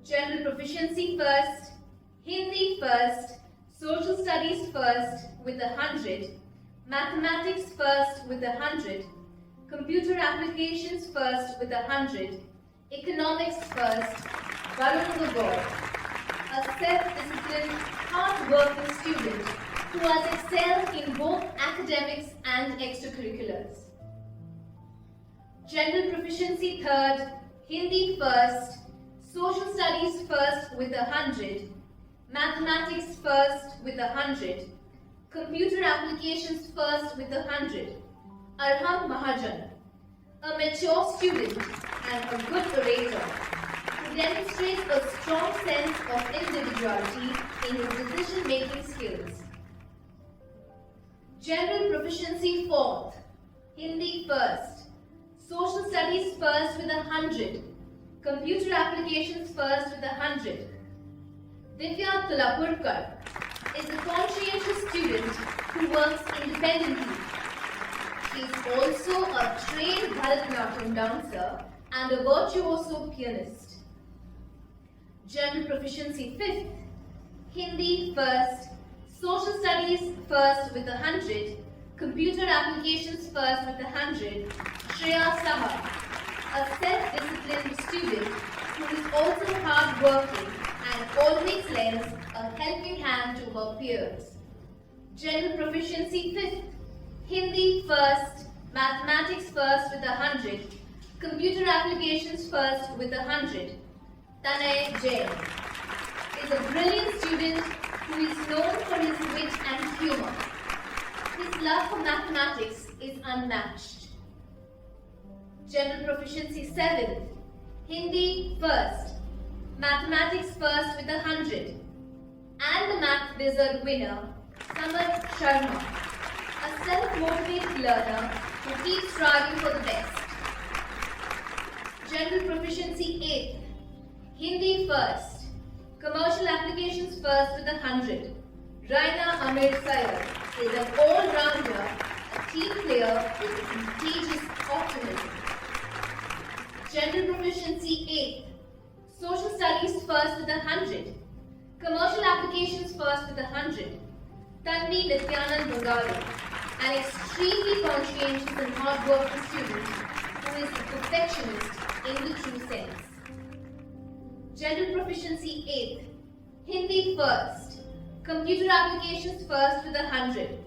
General Proficiency first, Hindi first, Social Studies first with 100, Mathematics first with 100, Computer Applications first with 100, Economics first, Varun Gogoi, a self-disciplined, hard-working student who has excelled in both academics and extracurriculars. General Proficiency third, Hindi first, Social Studies first with 100, Mathematics first with 100, Computer Applications first with 100. Arham Mahajan, a mature student and a good orator who demonstrates a strong sense of individuality in his decision-making skills. General Proficiency fourth, Hindi first, Social Studies first with 100, Computer Applications first with 100. Divya Tulapurkar is a conscientious student who works independently. She is also a trained Bharatanatyam dancer and a virtuoso pianist. General Proficiency 5th, Hindi first, Social Studies first with 100, Computer Applications first with 100, Shreya Saha, a self-disciplined student who is also hard-working and always lends a helping hand to her peers. General Proficiency 5th, Hindi first, Mathematics first with 100, Computer Applications first with 100. Tanay Jain is a brilliant student who is known for his wit and humor. His love for mathematics is unmatched. General Proficiency 7th, Hindi first, Mathematics first with 100, and the Math Wizard winner, Samar Sharma, a self-motivated learner who keeps striving for the best. General Proficiency 8th, Hindi first, Commercial Applications first with 100. Raina Amir Sayed is an all-rounder, a team player with a contagious optimism. General Proficiency 8th, Social Studies first with 100, Commercial Applications first with 100. Tanvi Nityanand Bangari, an extremely conscientious and hard-working student who is a perfectionist in the true sense. General Proficiency 8th, Hindi first, Computer Applications first with 100.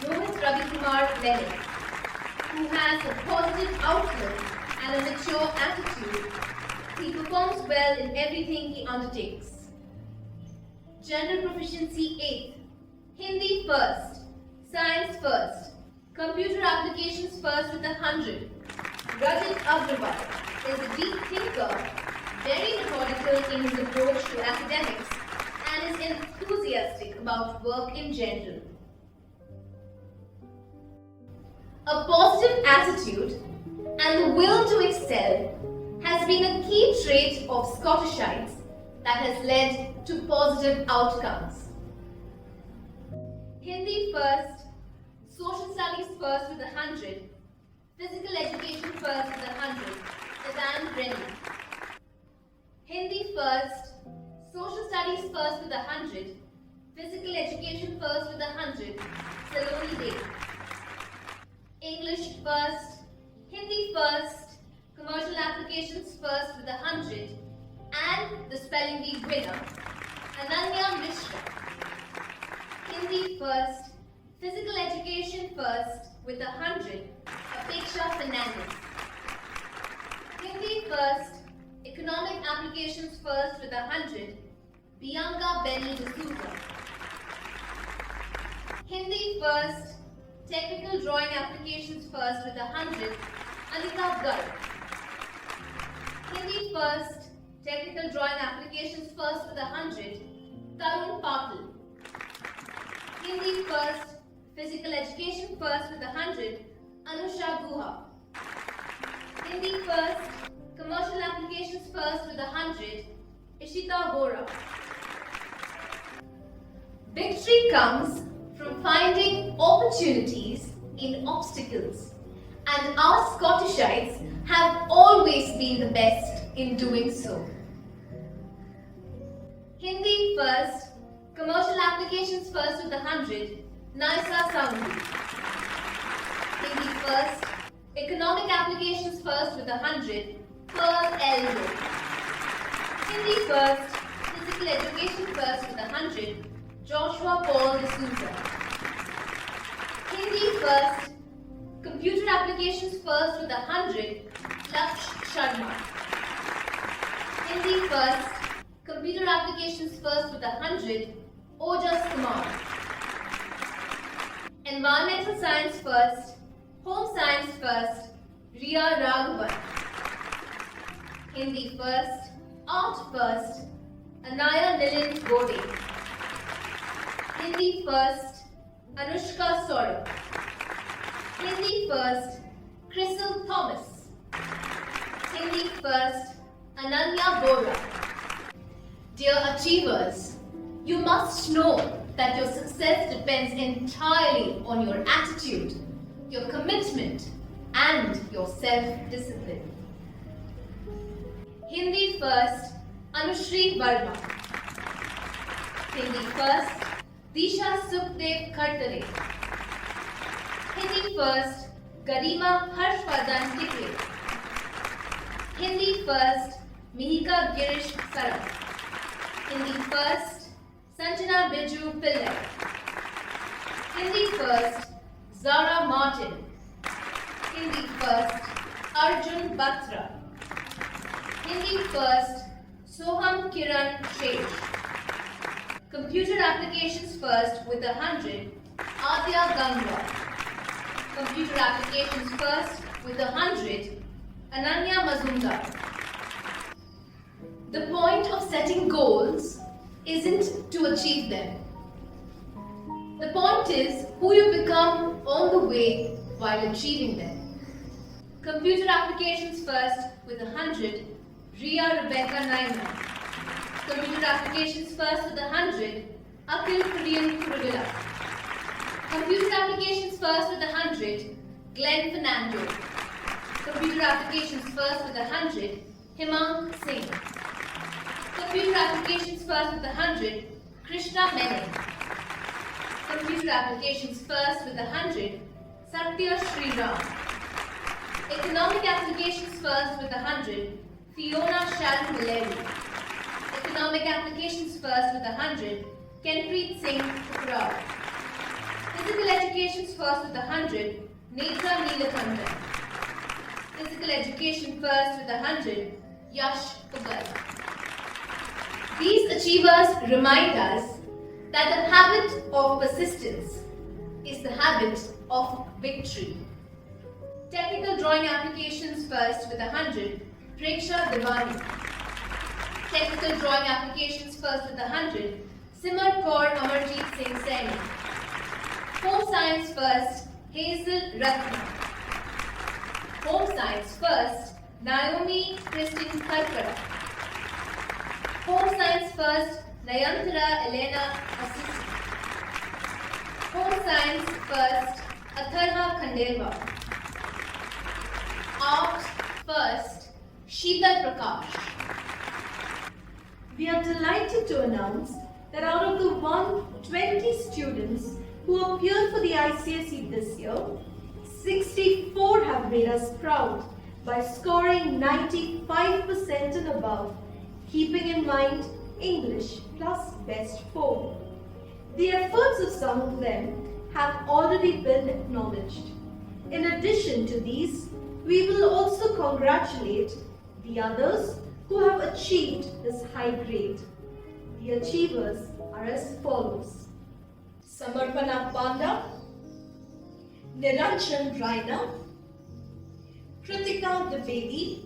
Rohit Ravi Kumar Lenik, who has a positive outlook and a mature attitude. He performs well in everything he undertakes. General Proficiency 8th, Hindi first, Science first, Computer Applications first with 100. Rajat Agrawal is a deep thinker, very methodical in his approach to academics, and is enthusiastic about work in general. A positive attitude and the will to excel has been a key trait of Scottishites that has led to positive outcomes. Hindi first, Social Studies first with 100, Physical Education first with 100, Ivan Brennan. Hindi first, Social Studies first with 100, Physical Education first with 100, Saloni Day. English first, Hindi first, Commercial Applications first with 100, and the Spelling Bee winner, Ananya Mishra. Hindi first, Physical Education first with 100, Apeksha Fernandez. Hindi first, Economic Applications first with 100, Bianca Benny D'Souza. Hindi first, Technical Drawing Applications first with 100, Anita Garg. Hindi first, Technical Drawing Applications first with 100, Tarun Patil. Hindi first, Physical Education First with 100, Anusha Guha. Hindi First, Commercial Applications First with 100, Ishita Bora. Victory comes from finding opportunities in obstacles, and our Scottishites have always been the best in doing so. Hindi First, Commercial Applications First with 100, Naisa Saundhi. Hindi First, Economic Applications First with 100, Pearl Eldo. Hindi First, Physical Education First with 100, Joshua Paul D'Souza. Hindi First, Computer Applications First with 100, Laksh Sharma. Hindi First, Computer Applications First with 100, Ojas Kumar. Environmental Science First, Home Science First, Riya Raghavan. Hindi First, Art First, Anaya Nilin Bode. Hindi First, Anushka Saurabh. Hindi First, Crystal Thomas. Hindi First, Ananya Bora. Dear achievers, you must know that your success depends entirely on your attitude, your commitment, and your self-discipline. Hindi First, Anushri Verma. Hindi First, Disha Sukhdev Khartare. Hindi First, Garima Harshvardhan Tikle. Hindi First, Mihika Girish Saraf. Hindi First, Sanjana Biju Pillai. Hindi First, Zara Martin. Hindi First, Arjun Batra. Hindi First, Soham Kiran Shesh. Computer Applications First with 100, Adya Gangwa. Computer Applications First with 100, Ananya Mazumdar. The point of setting goals isn't to achieve them. The point is who you become on the way while achieving them. Computer Applications First with 100, Ria Rebecca Naima. Computer Applications First with 100, Akil Kurian Kuruvilla. Computer Applications First with 100, Glenn Fernando. Computer Applications First with 100, Himang Singh. Computer Applications First with 100, Krishna Menon. Computer Applications First with 100, Satya Sriram. Economic Applications First with 100, Fiona Sharon Malleri. Economic Applications First with 100, Kenpreet Singh Thukral. Physical Educations First with 100, Netra Neelakandan. Physical Education First with 100, Yash Pugal. These achievers remind us that the habit of persistence is the habit of victory. Technical Drawing Applications First with 100, Preksha Devani. Technical Drawing Applications First with 100, Simar Kaur Amarjeet Singh Saini. Home Science First, Hazel Ratna. Home Science First, Naomi Christine Karkara. Home Science First, Nayantara Elena Assisi. Home Science First, Atharva Khandelwal. Art First, Sheetal Prakash. We are delighted to announce that out of the 120 students who appeared for the ICSE this year, 64 have made us proud by scoring 95% and above, keeping in mind English plus best 4. The efforts of some of them have already been acknowledged. In addition to these, we will also congratulate the others who have achieved this high grade. The achievers are as follows: Samarpana Panda, Niranjan Raina, Kritika Dwivedi,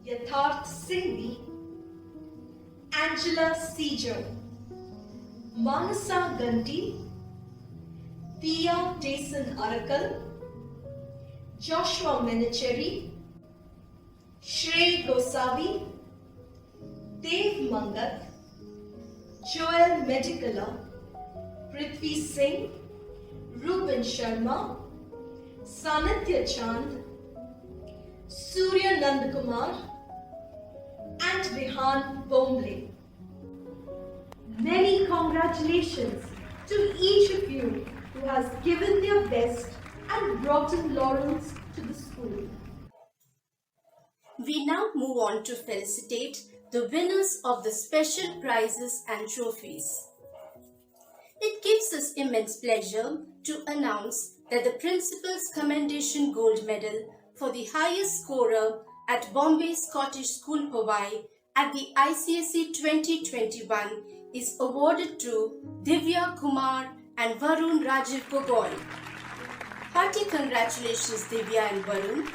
Yatharth Singhi, Angela Sejo, Manasa Ganti, Tia Jason Arakal, Joshua Menicheri, Shrey Gosavi, Dev Mangat, Joel Medicala, Prithvi Singh, Ruben Sharma, Sanitya Chand, Surya Nandkumar, and Vihan Bombay. Many congratulations to each of you who has given their best and brought in laurels to the school. We now move on to felicitate the winners of the special prizes and trophies. It gives us immense pleasure to announce that the Principal's Commendation Gold Medal for the highest scorer at Bombay Scottish School Powai at the ICSE 2021 is awarded to Divya Kumar and Varun Rajiv Gogoi. Hearty congratulations Divya and Varun.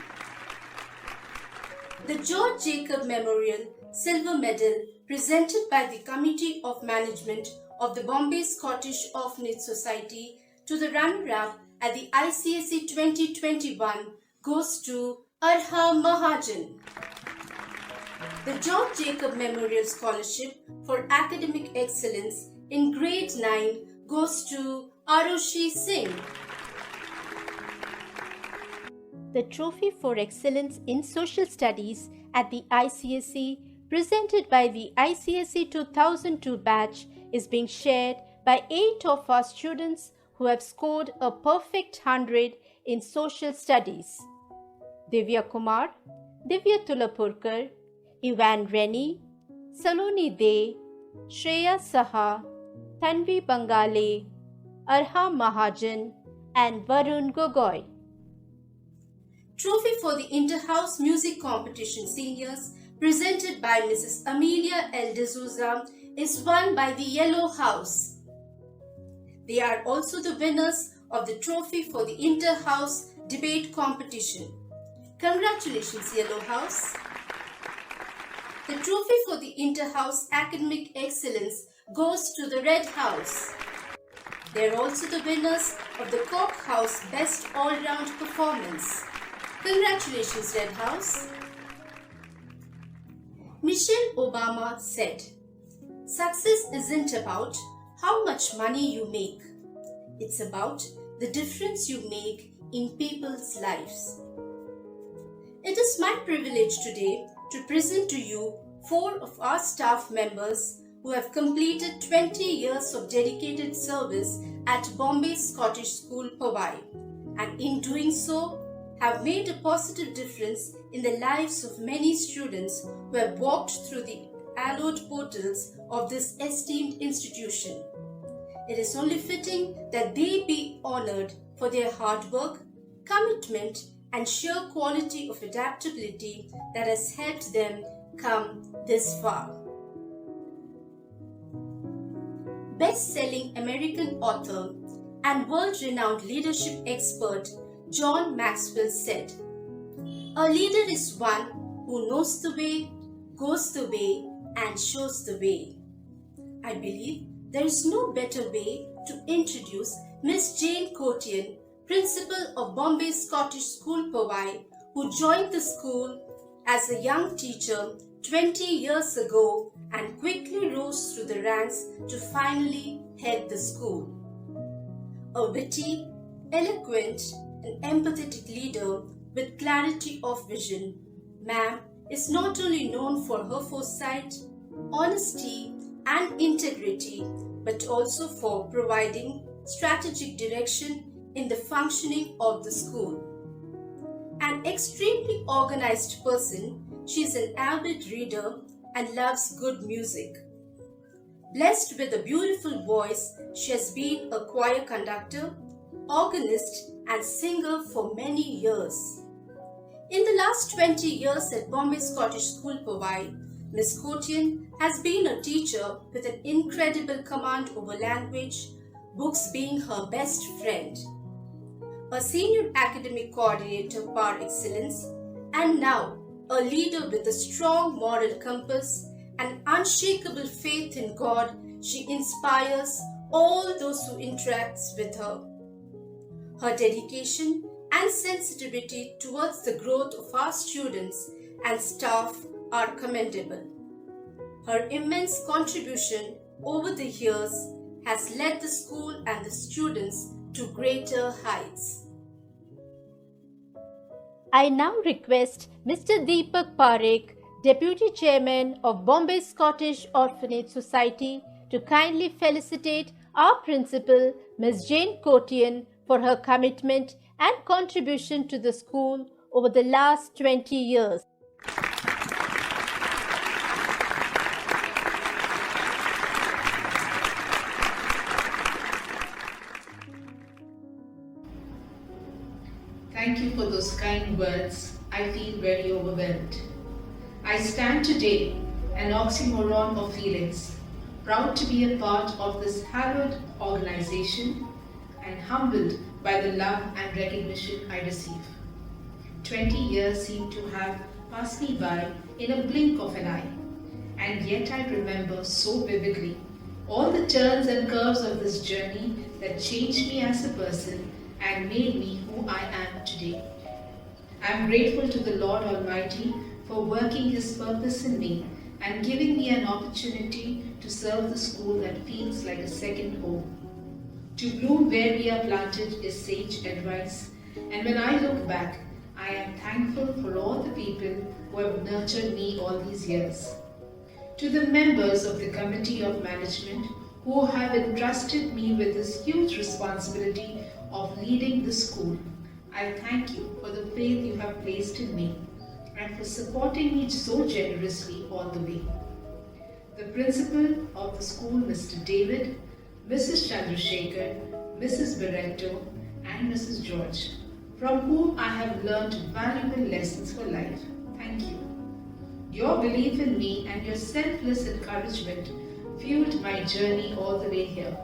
The George Jacob Memorial Silver Medal presented by the Committee of Management of the Bombay Scottish Orphanage Society to the runner-up at the ICSE 2021 goes to Arha Mahajan. The George Jacob Memorial Scholarship for Academic Excellence in Grade 9 goes to Arushi Singh. The Trophy for Excellence in Social Studies at the ICSE, presented by the ICSE 2002 batch, is being shared by 8 of our students who have scored a perfect 100 in Social Studies. Divya Kumar, Divya Tulapurkar, Ivan Rennie, Saloni De, Shreya Saha, Tanvi Bangale, Arha Mahajan, and Varun Gogoi. Trophy for the Inter-House Music Competition Seniors, presented by Mrs. Amelia L. D'Souza, is won by the Yellow House. They are also the winners of the trophy for the Inter-House Debate Competition. Congratulations, Yellow House. The trophy for the Inter-House Academic Excellence goes to the Red House. They are also the winners of the Cork House Best All-Round Performance. Congratulations, Red House. Michelle Obama said, "Success isn't about how much money you make. It's about the difference you make in people's lives." It is my privilege today to present to you 4 of our staff members who have completed 20 years of dedicated service at Bombay Scottish School, Powai, and in doing so, have made a positive difference in the lives of many students who have walked through the hallowed portals of this esteemed institution. It is only fitting that they be honored for their hard work, commitment, and sheer quality of adaptability that has helped them come this far. Best-selling American author and world-renowned leadership expert John Maxwell said, "A leader is one who knows the way, goes the way, and shows the way." I believe there is no better way to introduce Miss Jane Cotian, Principal of Bombay Scottish School, Powai, who joined the school as a young teacher 20 years ago and quickly rose through the ranks to finally head the school. A witty, eloquent, and empathetic leader with clarity of vision, Ma'am is not only known for her foresight, honesty, and integrity, but also for providing strategic direction in the functioning of the school. An extremely organized person, she is an avid reader and loves good music. Blessed with a beautiful voice, she has been a choir conductor, organist, and singer for many years. In the last 20 years at Bombay Scottish School, Powai, Miss Cotian has been a teacher with an incredible command over language, books being her best friend. A senior academic coordinator par excellence, and now a leader with a strong moral compass and unshakable faith in God, she inspires all those who interact with her. Her dedication and sensitivity towards the growth of our students and staff are commendable. Her immense contribution over the years has led the school and the students to greater heights. I now request Mr. Deepak Parekh, Deputy Chairman of Bombay Scottish Orphanage Society, to kindly felicitate our Principal, Ms. Jane Kotian, for her commitment and contribution to the school over the last 20 years. Thank you for those kind words. I feel very overwhelmed. I stand today, an oxymoron of feelings, proud to be a part of this hallowed organization and humbled by the love and recognition I receive. 20 years seem to have passed me by in a blink of an eye, and yet I remember so vividly all the turns and curves of this journey that changed me as a person and made me who I am today. I am grateful to the Lord Almighty for working His purpose in me and giving me an opportunity to serve the school that feels like a second home. To bloom where we are planted is sage advice, and when I look back, I am thankful for all the people who have nurtured me all these years. To the members of the Committee of Management who have entrusted me with this huge responsibility of leading the school, I thank you for the faith you have placed in me and for supporting me so generously all the way. The principal of the school, Mr. David, Mrs. Chandrasekhar, Mrs. Barreto, and Mrs. George, from whom I have learned valuable lessons for life. Thank you. Your belief in me and your selfless encouragement fueled my journey all the way here.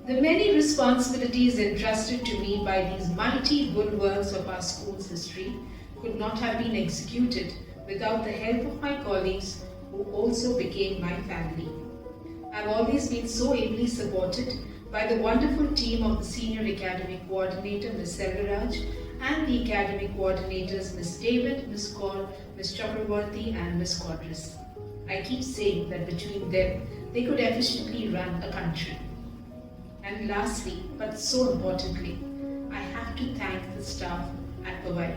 The many responsibilities entrusted to me by these mighty bulwarks of our school's history could not have been executed without the help of my colleagues who also became my family. I've always been so ably supported by the wonderful team of the Senior Academic Coordinator, Ms. Selvaraj, and the Academic Coordinators, Ms. David, Ms. Kaur, Ms. Chakravarti, and Ms. Quadris. I keep saying that between them, they could efficiently run a country. And lastly, but so importantly, I have to thank the staff at Powai,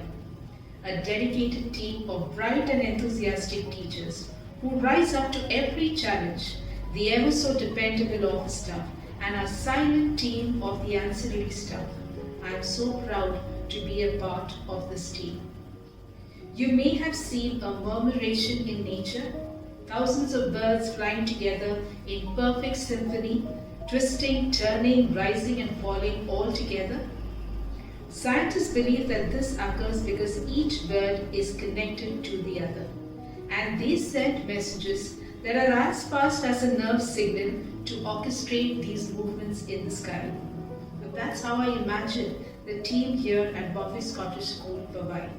a dedicated team of bright and enthusiastic teachers who rise up to every challenge, the ever so dependable office staff, and our silent team of the ancillary staff. I am so proud to be a part of this team. You may have seen a murmuration in nature, thousands of birds flying together in perfect symphony, twisting, turning, rising and falling all together. Scientists believe that this occurs because each bird is connected to the other, and they send messages that are as fast as a nerve signal to orchestrate these movements in the sky. But that's how I imagine the team here at Bombay Scottish School, Powai.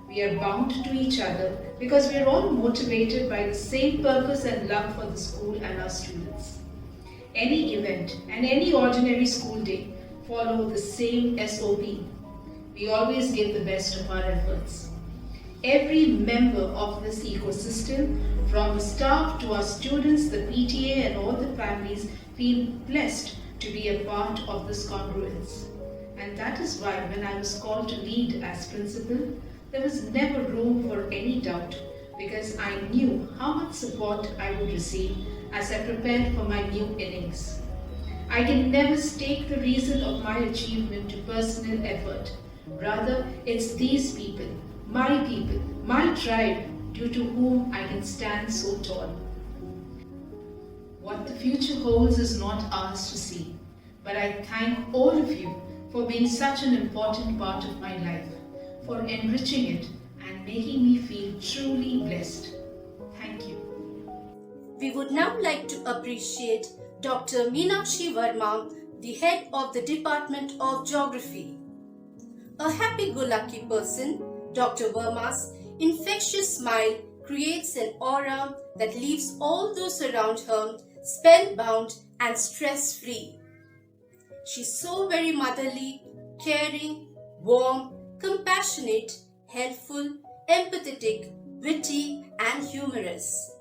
We are bound to each other because we are all motivated by the same purpose and love for the school and our students. Any event and any ordinary school day follow the same SOP. We always give the best of our efforts. Every member of this ecosystem, from the staff to our students, the PTA and all the families, feel blessed to be a part of this congruence. And that is why when I was called to lead as principal, there was never room for any doubt, because I knew how much support I would receive as I prepared for my new innings. I can never stake the reason of my achievement to personal effort. Rather, it's these people, my tribe, due to whom I can stand so tall. What the future holds is not ours to see, but I thank all of you for being such an important part of my life, for enriching it and making me feel truly blessed. Thank you. We would now like to appreciate Dr. Meenakshi Verma, the head of the Department of Geography. A happy-go-lucky person, Dr. Verma's infectious smile creates an aura that leaves all those around her spellbound and stress-free. She's so very motherly, caring, warm, compassionate, helpful, empathetic, witty, and humorous.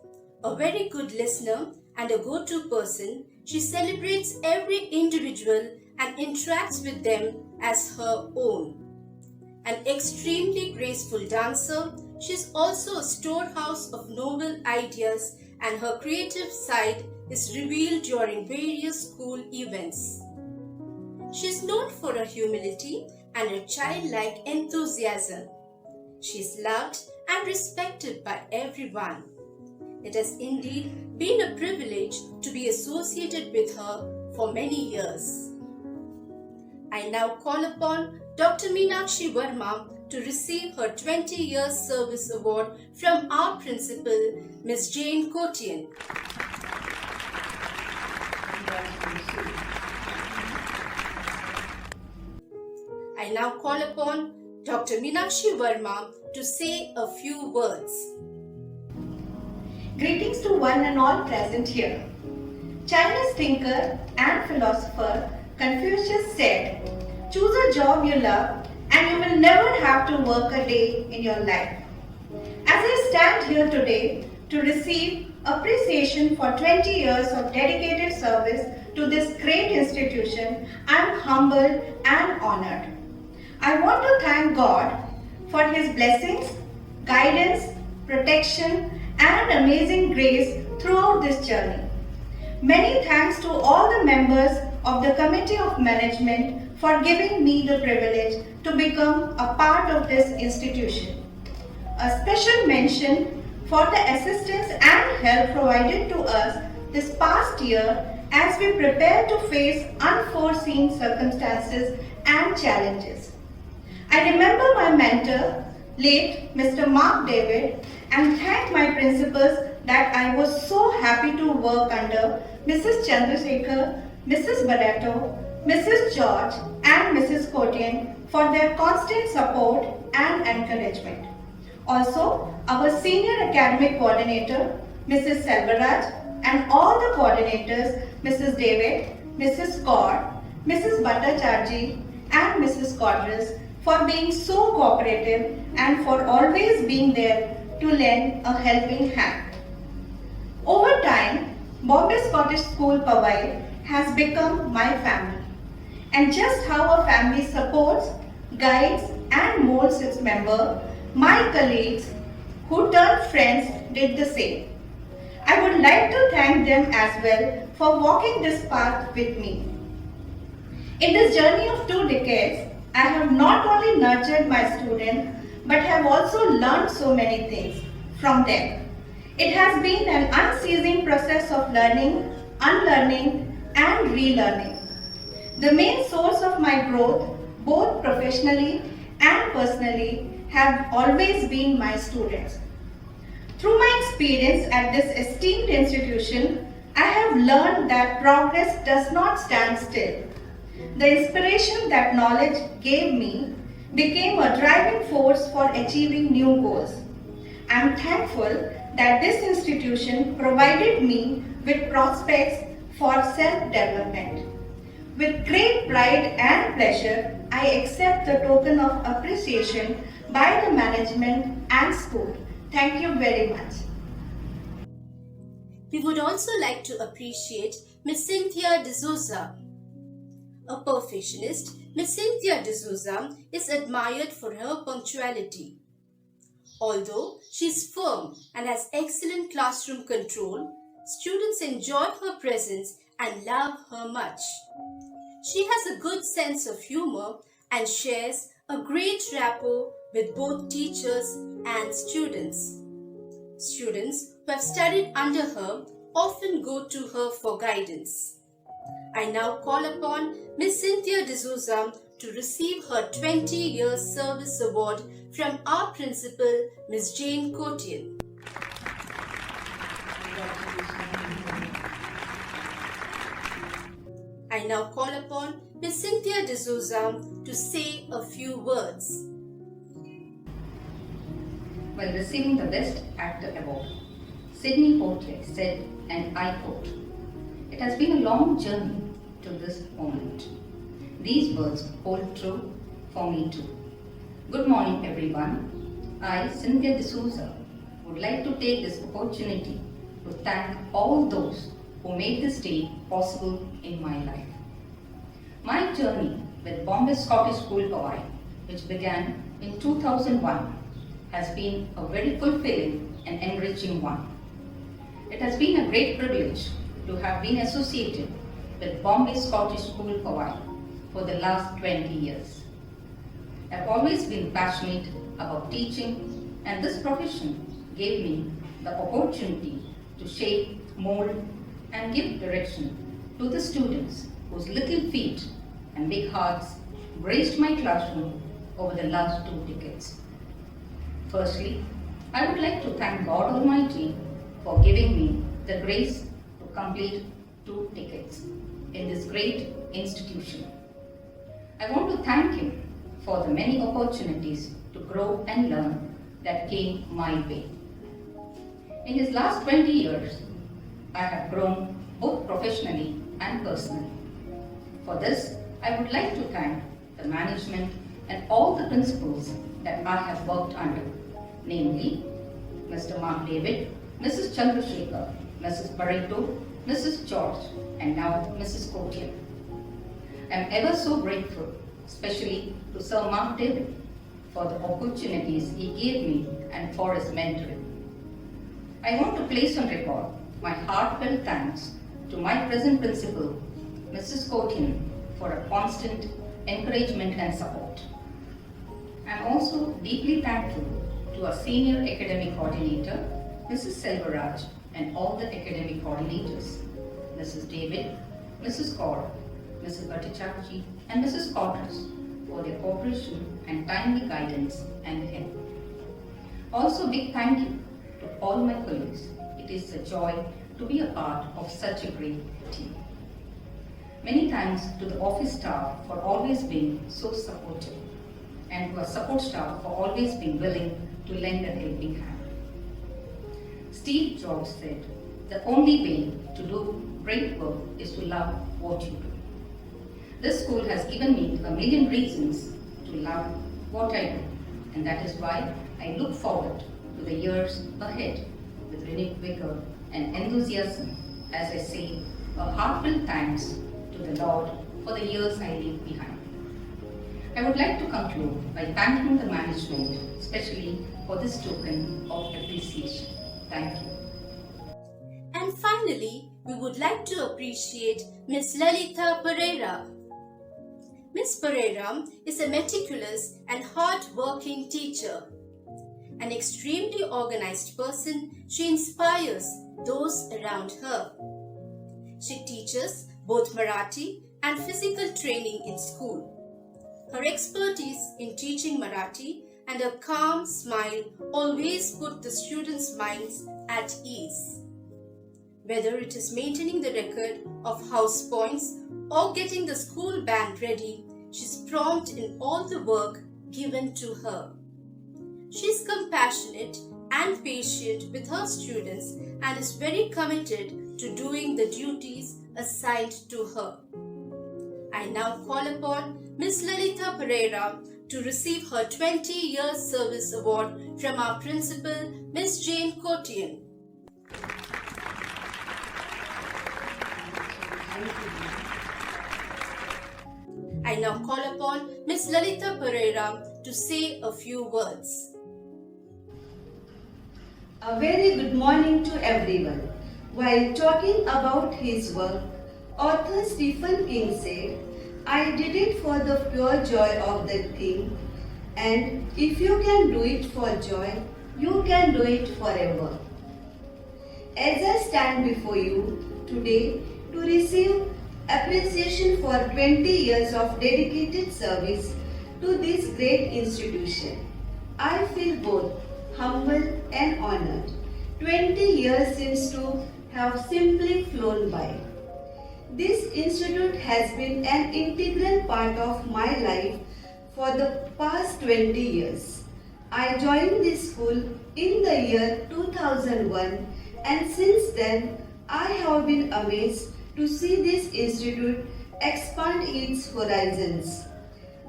A very good listener and a go-to person, she celebrates every individual and interacts with them as her own. An extremely graceful dancer, she is also a storehouse of novel ideas, and her creative side is revealed during various school events. She is known for her humility and her childlike enthusiasm. She is loved and respected by everyone. It has indeed been a privilege to be associated with her for many years. I now call upon Dr. Meenakshi Verma to receive her 20 Years Service Award from our principal, Ms. Jane Kotian. I now call upon Dr. Meenakshi Verma to say a few words. Greetings to one and all present here. Chinese thinker and philosopher Confucius said, "Choose a job you love and you will never have to work a day in your life." As I stand here today to receive appreciation for 20 years of dedicated service to this great institution, I am humbled and honored. I want to thank God for His blessings, guidance, protection, and amazing grace throughout this journey. Many thanks to all the members of the Committee of Management for giving me the privilege to become a part of this institution. A special mention for the assistance and help provided to us this past year as we prepare to face unforeseen circumstances and challenges. I remember my mentor, late Mr. Mark David, and thank my principals that I was so happy to work under Mrs. Chandrasekhar, Mrs. Barreto, Mrs. George, and Mrs. Kotian for their constant support and encouragement. Also, our senior academic coordinator, Mrs. Selvaraj, and all the coordinators, Mrs. David, Mrs. Scott, Mrs. Bhattacharjee, and Mrs. Codris, for being so cooperative and for always being there to lend a helping hand. Over time, Bombay Scottish School Powai has become my family. And just how a family supports, guides, and molds its member, my colleagues who turned friends did the same. I would like to thank them as well for walking this path with me. In this journey of 2 decades, I have not only nurtured my students but have also learned so many things from them. It has been an unceasing process of learning, unlearning, and relearning. The main source of my growth, both professionally and personally, have always been my students. Through my experience at this esteemed institution, I have learned that progress does not stand still. The inspiration that knowledge gave me became a driving force for achieving new goals. I am thankful that this institution provided me with prospects for self-development. With great pride and pleasure, I accept the token of appreciation by the management and school. Thank you very much. We would also like to appreciate Ms. Cynthia D'Souza. A perfectionist, Ms. Cynthia D'Souza is admired for her punctuality. Although she is firm and has excellent classroom control, students enjoy her presence and love her much. She has a good sense of humor and shares a great rapport with both teachers and students. Students who have studied under her often go to her for guidance. I now call upon Ms. Cynthia D'Souza to receive her 20 Years Service Award from our principal, Ms. Jane Kotian. I now call upon Ms. Cynthia D'Souza to say a few words. While receiving the Best Actor Award, Sidney Poitier said, and I quote, "It has been a long journey to this moment. these words hold true for me too. Good morning, everyone. I, Cynthia D'Souza, would like to take this opportunity to thank all those who made this day possible in my life. My journey with Bombay Scottish School, Powai, which began in 2001, has been a very fulfilling and enriching one. It has been a great privilege to have been associated with Bombay Scottish School, Powai for the last 20 years. I've always been passionate about teaching, and this profession gave me the opportunity to shape, mold, and give direction to the students whose little feet and big hearts graced my classroom over the last 2 decades. Firstly, I would like to thank God Almighty for giving me the grace to complete 2 decades in this great institution. I want to thank Him for the many opportunities to grow and learn that came my way. In His last 20 years, I have grown both professionally and personally. For this, I would like to thank the management and all the principals that I have worked under, namely Mr. Mark David, Mrs. Chandrasekhar, Mrs. Barreto, Mrs. George, and now Mrs. Kotian. I am ever so grateful, especially to Sir Mark David, for the opportunities he gave me and for his mentoring. I want to place on record my heartfelt thanks to my present principal, Mrs. Kotian, for a constant encouragement and support. I am also deeply thankful to our senior academic coordinator, Mrs. Selvaraj, and all the academic coordinators, Mrs. David, Mrs. Kaur, Mrs. Bhattacharjee, and Mrs. Cotras, for their cooperation and timely guidance and help. Also, big thank you to all my colleagues. It is a joy to be a part of such a great team. Many thanks to the office staff for always being so supportive, and to our support staff for always being willing to lend a helping hand. Steve Jobs said, "The only way to do great work is to love what you do." This school has given me a million reasons to love what I do, and that is why I look forward to the years ahead with renewed vigor and enthusiasm as I say a heartfelt thanks to the Lord for the years I leave behind. I would like to conclude by thanking the management, especially for this token of appreciation. Thank you. And finally, we would like to appreciate Ms. Lalita Pereira. Ms. Pereira is a meticulous and hard-working teacher. An extremely organized person, she inspires those around her. She teaches both Marathi and physical training in school. Her expertise in teaching Marathi and her calm smile always put the students' minds at ease. Whether it is maintaining the record of house points or getting the school band ready, she's prompt in all the work given to her. She's compassionate and patient with her students and is very committed to doing the duties assigned to her. I now call upon Ms. Lalita Pereira to receive her 20-year service award from our principal, Ms. Jane Kotian. I now call upon Ms. Lalita Pereira to say a few words. A very good morning to everyone. While talking about his work, author Stephen King said, "I did it for the pure joy of the thing, and if you can do it for joy, you can do it forever." As I stand before you today to receive appreciation for 20 years of dedicated service to this great institution, I feel both humble and honored. 20 years seems to have simply flown by. This institute has been an integral part of my life for the past 20 years. I joined this school in the year 2001, and since then I have been amazed to see this institute expand its horizons.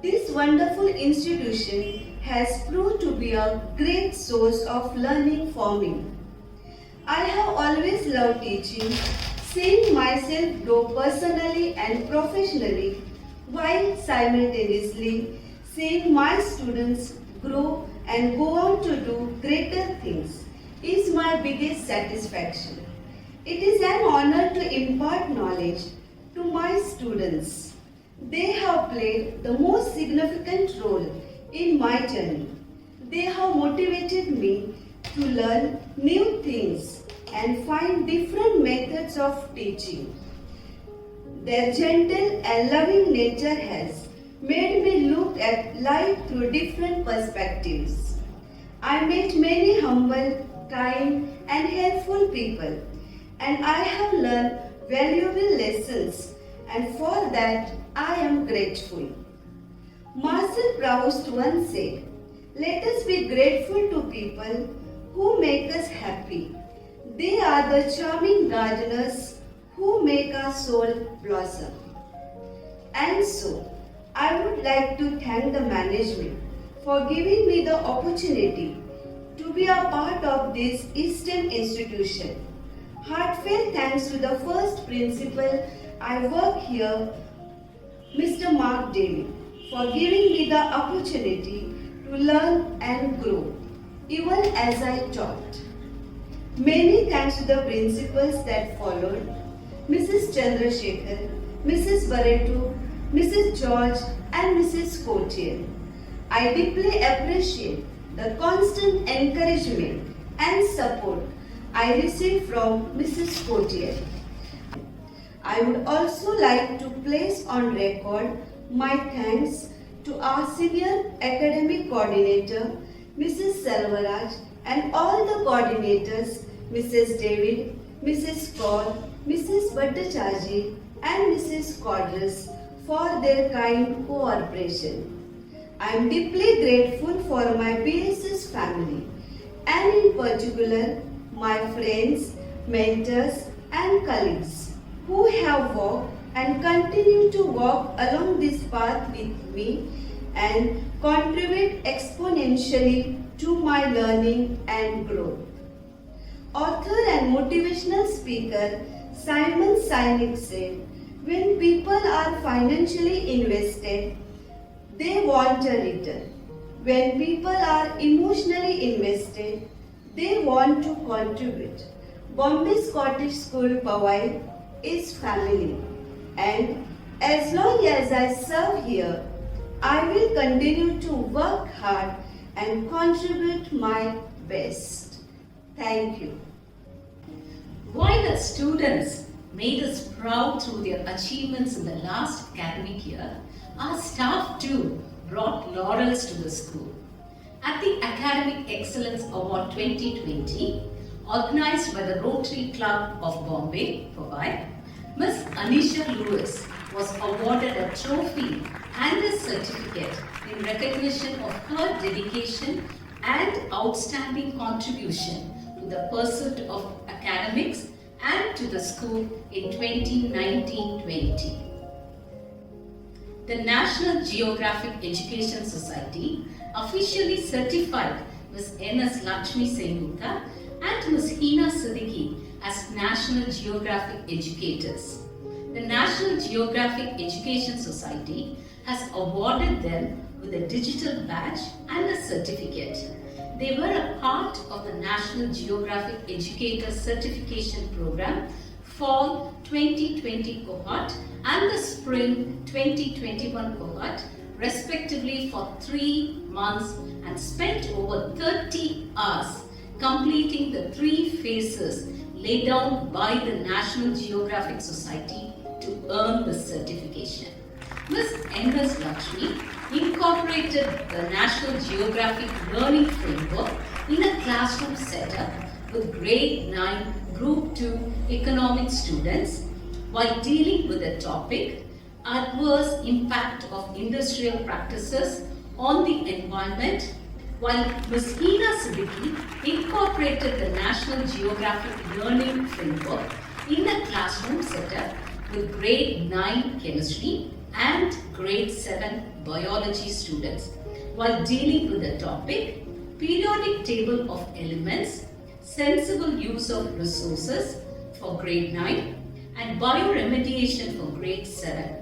This wonderful institution has proved to be a great source of learning for me. I have always loved teaching, seeing myself grow personally and professionally, while simultaneously seeing my students grow and go on to do greater things is my biggest satisfaction. It is an honor to impart knowledge to my students. They have played the most significant role in my journey. They have motivated me to learn new things and find different methods of teaching. Their gentle and loving nature has made me look at life through different perspectives. I met many humble, kind, and helpful people, and I have learned valuable lessons, and for that I am grateful. Marcel Proust once said, "Let us be grateful to people who make us happy. They are the charming gardeners who make our soul blossom." And so, I would like to thank the management for giving me the opportunity to be a part of this STEM institution. Heartfelt thanks to the first principal I work here, Mr. Mark David, for giving me the opportunity to learn and grow, even as I taught. Many thanks to the principals that followed, Mrs. Chandrasekhar, Mrs. Barreto, Mrs. George, and Mrs. Cotier. I deeply appreciate the constant encouragement and support I received from Mrs. Cotier. I would also like to place on record my thanks to our senior academic coordinator, Mrs. Selvaraj, and all the coordinators, Mrs. David, Mrs. Kaur, Mrs. Bhattacharjee, and Mrs. Cordless, for their kind cooperation. I am deeply grateful for my BSS family, and in particular my friends, mentors, and colleagues who have walked and continue to walk along this path with me and contribute exponentially to my learning and growth. Author and motivational speaker Simon Sinek said, "When people are financially invested, they want a return. When people are emotionally invested, they want to contribute." Bombay Scottish School Powai is family, and as long as I serve here, I will continue to work hard and contribute my best. Thank you. While the students made us proud through their achievements in the last academic year, our staff too brought laurels to the school. At the Academic Excellence Award 2020, organized by the Rotary Club of Bombay, Powai, Ms. Anisha Lewis was awarded a trophy and a certificate in recognition of her dedication and outstanding contribution to the pursuit of academics and to the school in 2019-20. The National Geographic Education Society officially certified Ms. N.S. Lakshmi Senuka and Ms. Hina Siddiqui as National Geographic Educators. The National Geographic Education Society has awarded them with a digital badge and a certificate. They were a part of the National Geographic Educator Certification Program Fall 2020 cohort and the Spring 2021 cohort, respectively, for 3 months and spent over 30 hours completing the 3 phases laid down by the National Geographic Society to earn the certification. Ms. N.S. Lakshmi incorporated the National Geographic Learning Framework in a classroom setup with grade 9 Group 2 economics students while dealing with the topic Adverse Impact of Industrial Practices on the Environment, while Ms. Hina Siddiqui incorporated the National Geographic Learning Framework in a classroom setup with grade 9 chemistry and grade 7 biology students while dealing with the topic periodic table of elements, sensible use of resources for grade 9 and bioremediation for grade 7.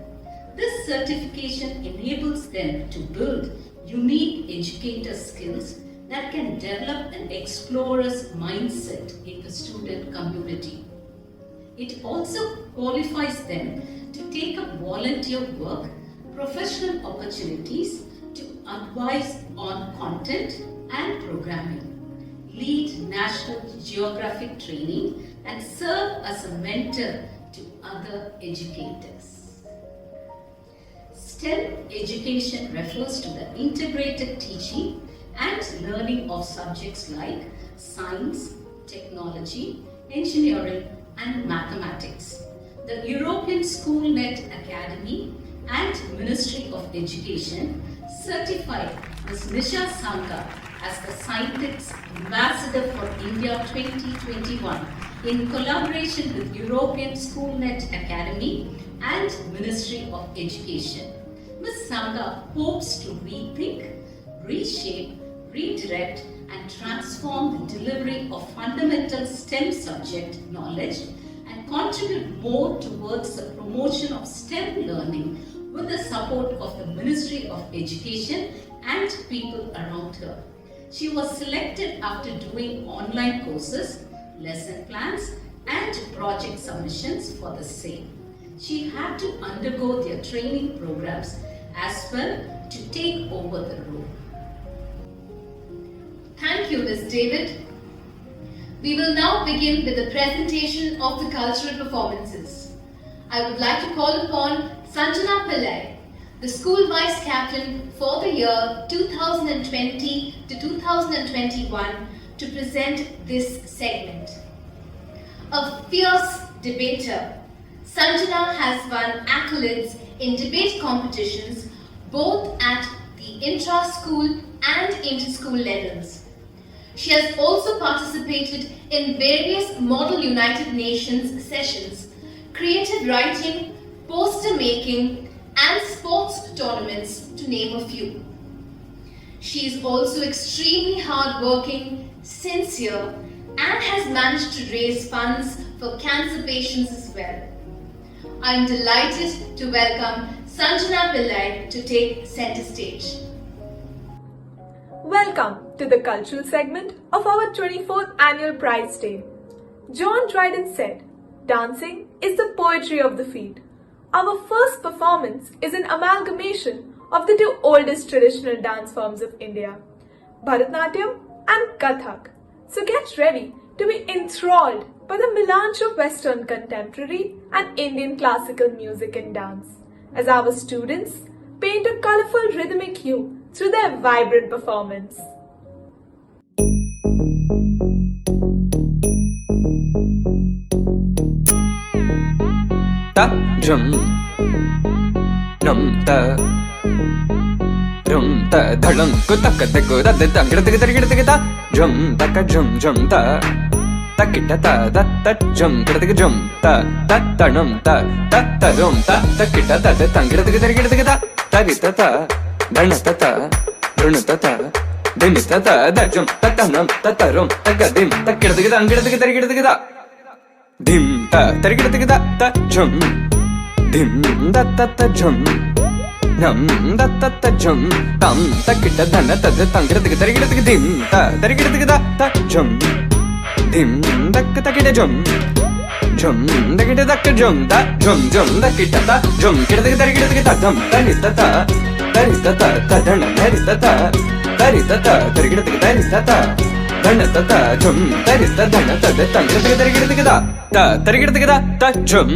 This certification enables them to build unique educator skills that can develop an explorer's mindset in the student community. It also qualifies them to take up volunteer work, professional opportunities, to advise on content and programming, lead national geographic training, and serve as a mentor to other educators. STEM education refers to the integrated teaching and learning of subjects like science, technology, engineering, and mathematics. The European SchoolNet Academy and Ministry of Education certified Ms. Nisha Sangha as the Scientix Ambassador for India 2021 in collaboration with European SchoolNet Academy and Ministry of Education. Ms. Sangha hopes to rethink, reshape, redirect and transform the delivery of fundamental STEM subject knowledge and contribute more towards the promotion of STEM learning with the support of the Ministry of Education and people around her. She was selected after doing online courses, lesson plans and project submissions for the same. She had to undergo their training programs as well to take over the role. Thank you, Ms. David. We will now begin with the presentation of the cultural performances. I would like to call upon Sanjana Pillai, the school vice captain for the year 2020 to 2021, to present this segment. A fierce debater, Sanjana has won accolades in debate competitions both at the intra-school and inter-school levels. She has also participated in various Model United Nations sessions, creative writing, poster making, and sports tournaments, to name a few. She is also extremely hardworking, sincere, and has managed to raise funds for cancer patients as well. I am delighted to welcome Sanjana Pillai to take center stage. Welcome to the cultural segment of our 24th annual Prize Day. John Dryden said, "Dancing is the poetry of the feet." Our first performance is an amalgamation of the two oldest traditional dance forms of India, Bharatanatyam and Kathak. So get ready to be enthralled by the melange of Western contemporary and Indian classical music and dance, as our students paint a colorful rhythmic hue through their vibrant performance. Ta jum num ta rum ta dhalam ko tak tak ko da da gida gida gida ta jum ta ka jum ta takita ta da ta jum gida jum ta ta num ta rum ta takita ta da gida gida ta rita ta dana ta runa ta dimita ta da jum ta num ta rum ta ga dim ta gida gida dim ta gida ta jum dim da ta jum nam da ta jum tam ta kita dana ta gida dim ta gida ta jum dim da kita jum da kita jum ta jum da kita ta jum gida dam ta rita ta dana rita ta gida ta dana ta jum rita dana ta gida ta jum.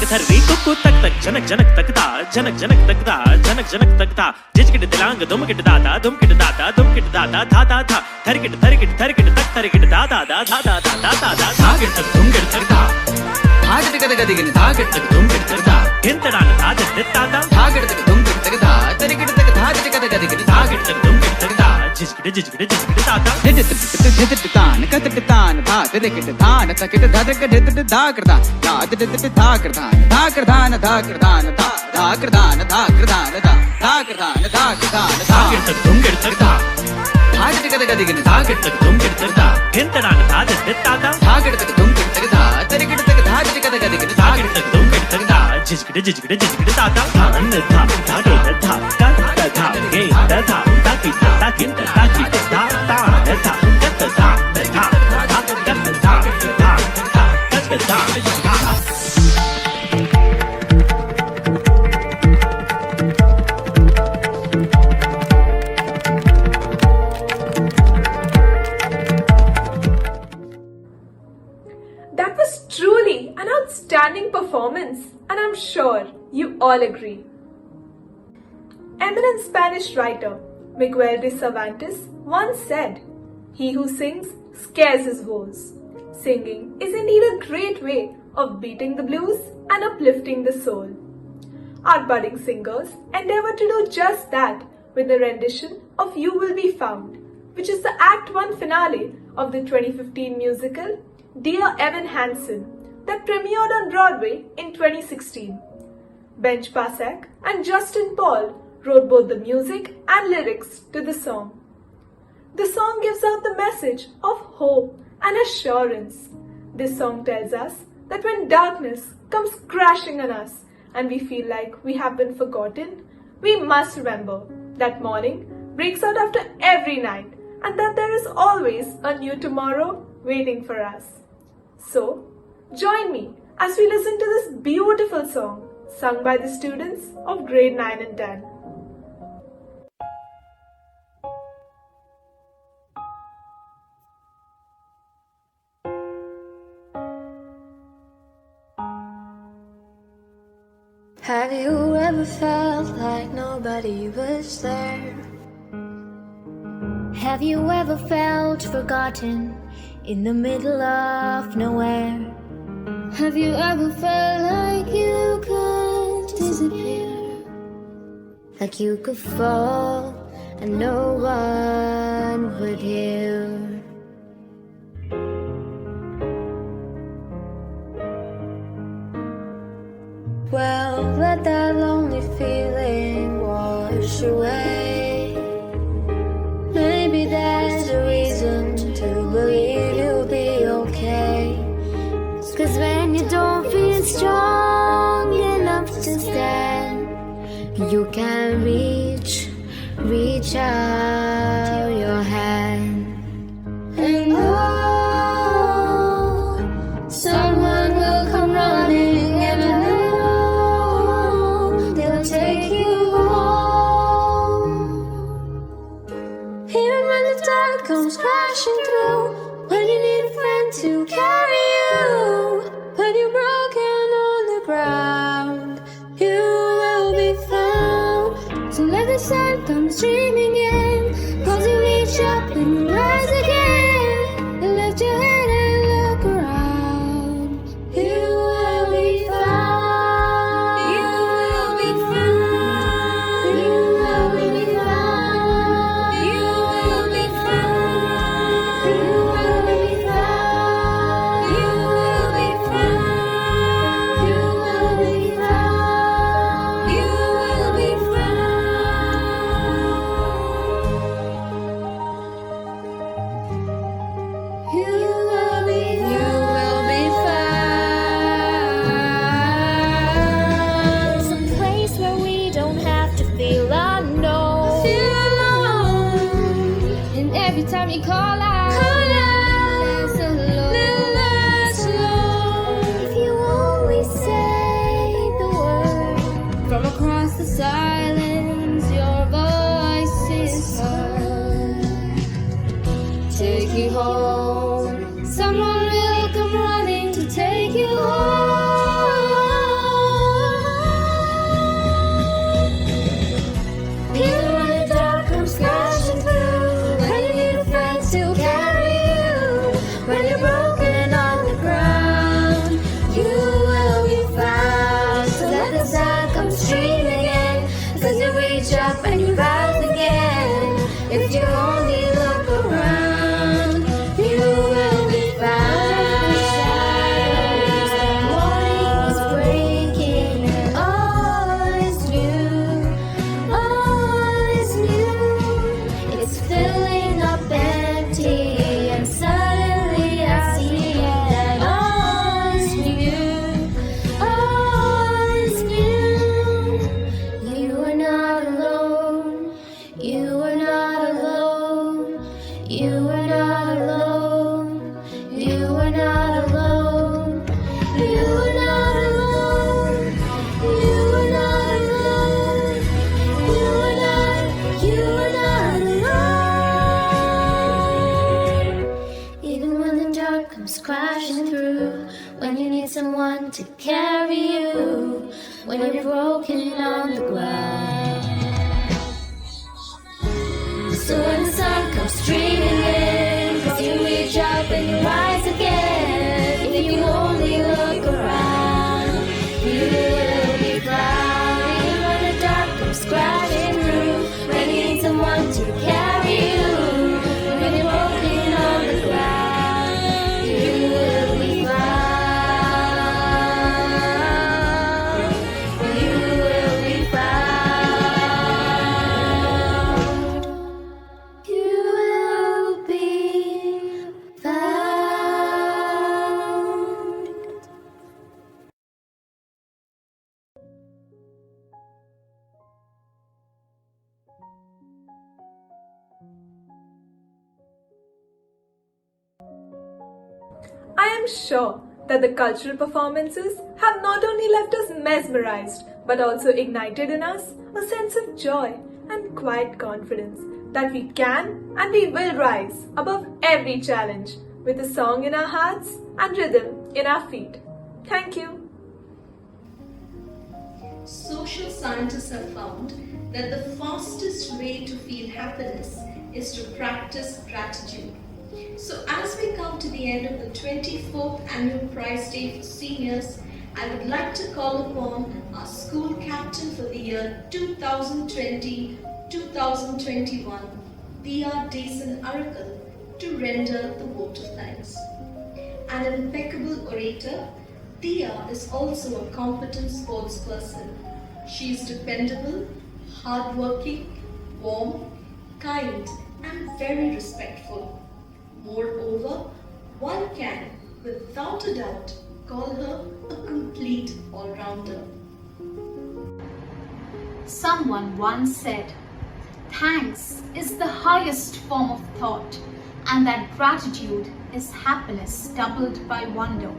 धर्री Kuku तक तक जनक जनक तकदा जनक जनक तकदा जनक जनक तकदा जिजकिट दिलांग दुमकिट दादा दुमकिट दादा दुमकिट दादा धा धा धा थरकिट थरकिट थरकिट तक थरकिट दादा दा धा धा धा धा धा धा धागिट तक दुमकिट तकदा धागिट कद गदिगिन धागिट तक दुमकिट तकदा हिंतडान धागिट दादा धागिट तक दुमकिट तकदा That was truly an outstanding performance, and I'm sure you all agree. Eminent Spanish writer Miguel de Cervantes once said, "He who sings scares his woes." Singing is indeed a great way of beating the blues and uplifting the soul. Our budding singers endeavor to do just that with the rendition of You Will Be Found, which is the Act 1 finale of the 2015 musical Dear Evan Hansen that premiered on Broadway in 2016. Benj Pasek and Justin Paul wrote both the music and lyrics to the song. The song gives out the message of hope and assurance. This song tells us that when darkness comes crashing on us and we feel like we have been forgotten, we must remember that morning breaks out after every night and that there is always a new tomorrow waiting for us. So, join me as we listen to this beautiful song sung by the students of grade 9 and 10. Have you ever felt like nobody was there? Have you ever felt forgotten in the middle of nowhere? Have you ever felt like you could disappear? Like you could fall and no one would hear? Well, let that lonely feeling wash away. Maybe there's a reason to believe you'll be okay. 'Cause when you don't feel strong enough to stand, you can reach out your hand. And oh, someone will come running and they'll take you home. Even when the dark comes crashing through, when you need a friend to carry you, when you're broken on the ground, you will be found. So let the sun come streaming in, 'cause you reach up and you rise again, and lift your head and look around. You will be found. You will be found. You will be found. You will be found. You will be found. You will be found. You will be found. You will be found. You will be found. Some place where we don't have to feel unknown. Feel alone. And every time you call out, it's alone. If you only say the word, from across the silence, your voice is heard. Take you home. Someone will come running to take you home. Even when the dark comes crashing through, when you need a friend to carry sure that the cultural performances have not only left us mesmerized but also ignited in us a sense of joy and quiet confidence that we can and we will rise above every challenge with a song in our hearts and rhythm in our feet. Thank you. Social scientists have found that the fastest way to feel happiness is to practice gratitude. So as we come to the end of the 24th Annual Prize Day for Seniors, I would like to call upon our school captain for the year 2020-2021, Diya Dason Arakal, to render the vote of thanks. An impeccable orator, Diya is also a competent sportsperson. She is dependable, hardworking, warm, kind, and very respectful. Moreover, one can, without a doubt, call her a complete all-rounder. Someone once said, "Thanks is the highest form of thought, and that gratitude is happiness doubled by wonder."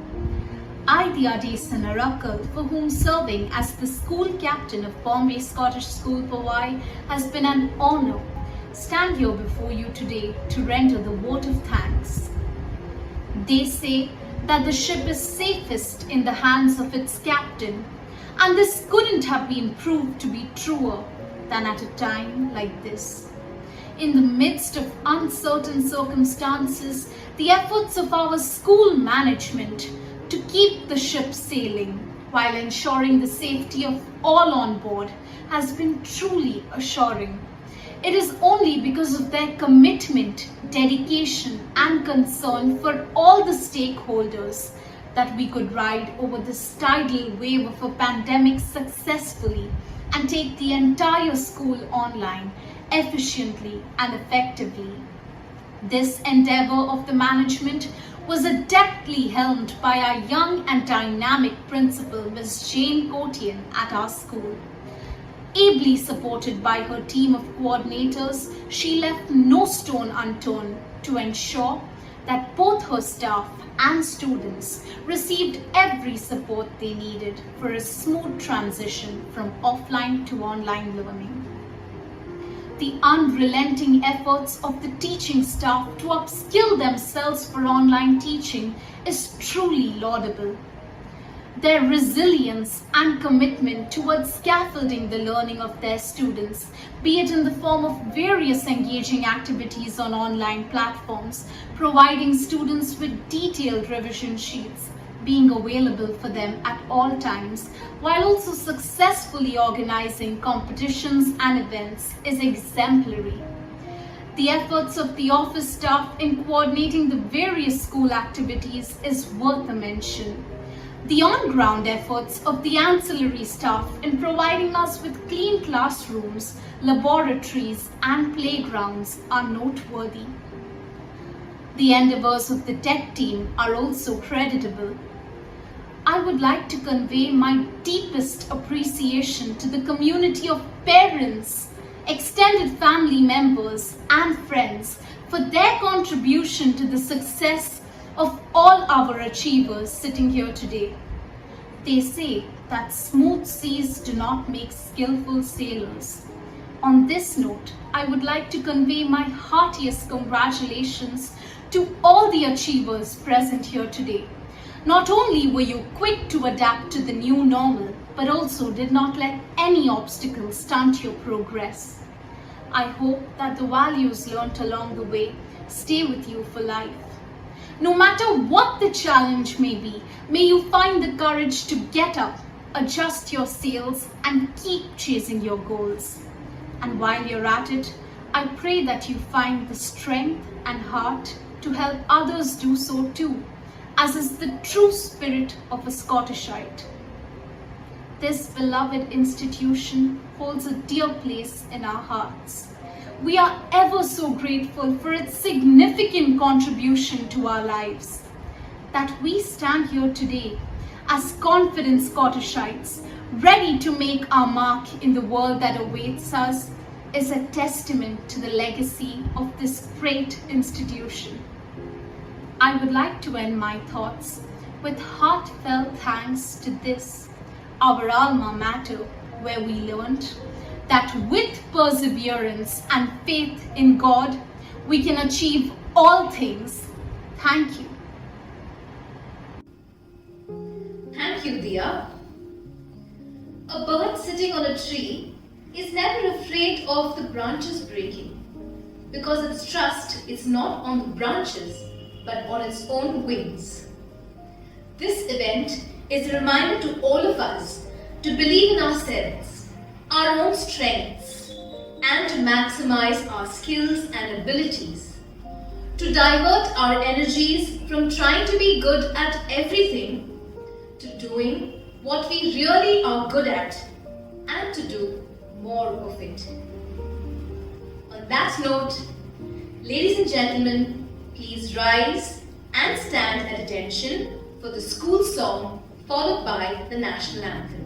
I, Diya Dason Arakal, for whom serving as the school captain of Bombay Scottish School, Powai, has been an honor, stand here before you today to render the vote of thanks. They say that the ship is safest in the hands of its captain, and this couldn't have been proved to be truer than at a time like this. In the midst of uncertain circumstances, the efforts of our school management to keep the ship sailing while ensuring the safety of all on board has been truly assuring. It is only because of their commitment, dedication, and concern for all the stakeholders that we could ride over this tidal wave of a pandemic successfully and take the entire school online efficiently and effectively. This endeavor of the management was adeptly helmed by our young and dynamic principal, Ms. Jane Kotian, at our school. Ably supported by her team of coordinators, she left no stone unturned to ensure that both her staff and students received every support they needed for a smooth transition from offline to online learning. The unrelenting efforts of the teaching staff to upskill themselves for online teaching is truly laudable. Their resilience and commitment towards scaffolding the learning of their students, be it in the form of various engaging activities on online platforms, providing students with detailed revision sheets, being available for them at all times, while also successfully organizing competitions and events, is exemplary. The efforts of the office staff in coordinating the various school activities is worth a mention. The on-ground efforts of the ancillary staff in providing us with clean classrooms, laboratories, and playgrounds are noteworthy. The endeavors of the tech team are also creditable. I would like to convey my deepest appreciation to the community of parents, extended family members, and friends for their contribution to the success of all our achievers sitting here today. They say that smooth seas do not make skillful sailors. On this note, I would like to convey my heartiest congratulations to all the achievers present here today. Not only were you quick to adapt to the new normal, but also did not let any obstacle stunt your progress. I hope that the values learnt along the way stay with you for life. No matter what the challenge may be, may you find the courage to get up, adjust your sails, and keep chasing your goals. And while you're at it, I pray that you find the strength and heart to help others do so too, as is the true spirit of a Scottishite. This beloved institution holds a dear place in our hearts. We are ever so grateful for its significant contribution to our lives. That we stand here today as confident Scottishites, ready to make our mark in the world that awaits us, is a testament to the legacy of this great institution. I would like to end my thoughts with heartfelt thanks to this, our alma mater, where we learned that with perseverance and faith in God, we can achieve all things. Thank you. Thank you, Dia. A bird sitting on a tree is never afraid of the branches breaking because its trust is not on the branches but on its own wings. This event is a reminder to all of us to believe in ourselves, our own strengths, and to maximize our skills and abilities, to divert our energies from trying to be good at everything to doing what we really are good at and to do more of it. On that note, ladies and gentlemen, please rise and stand at attention for the school song followed by the national anthem.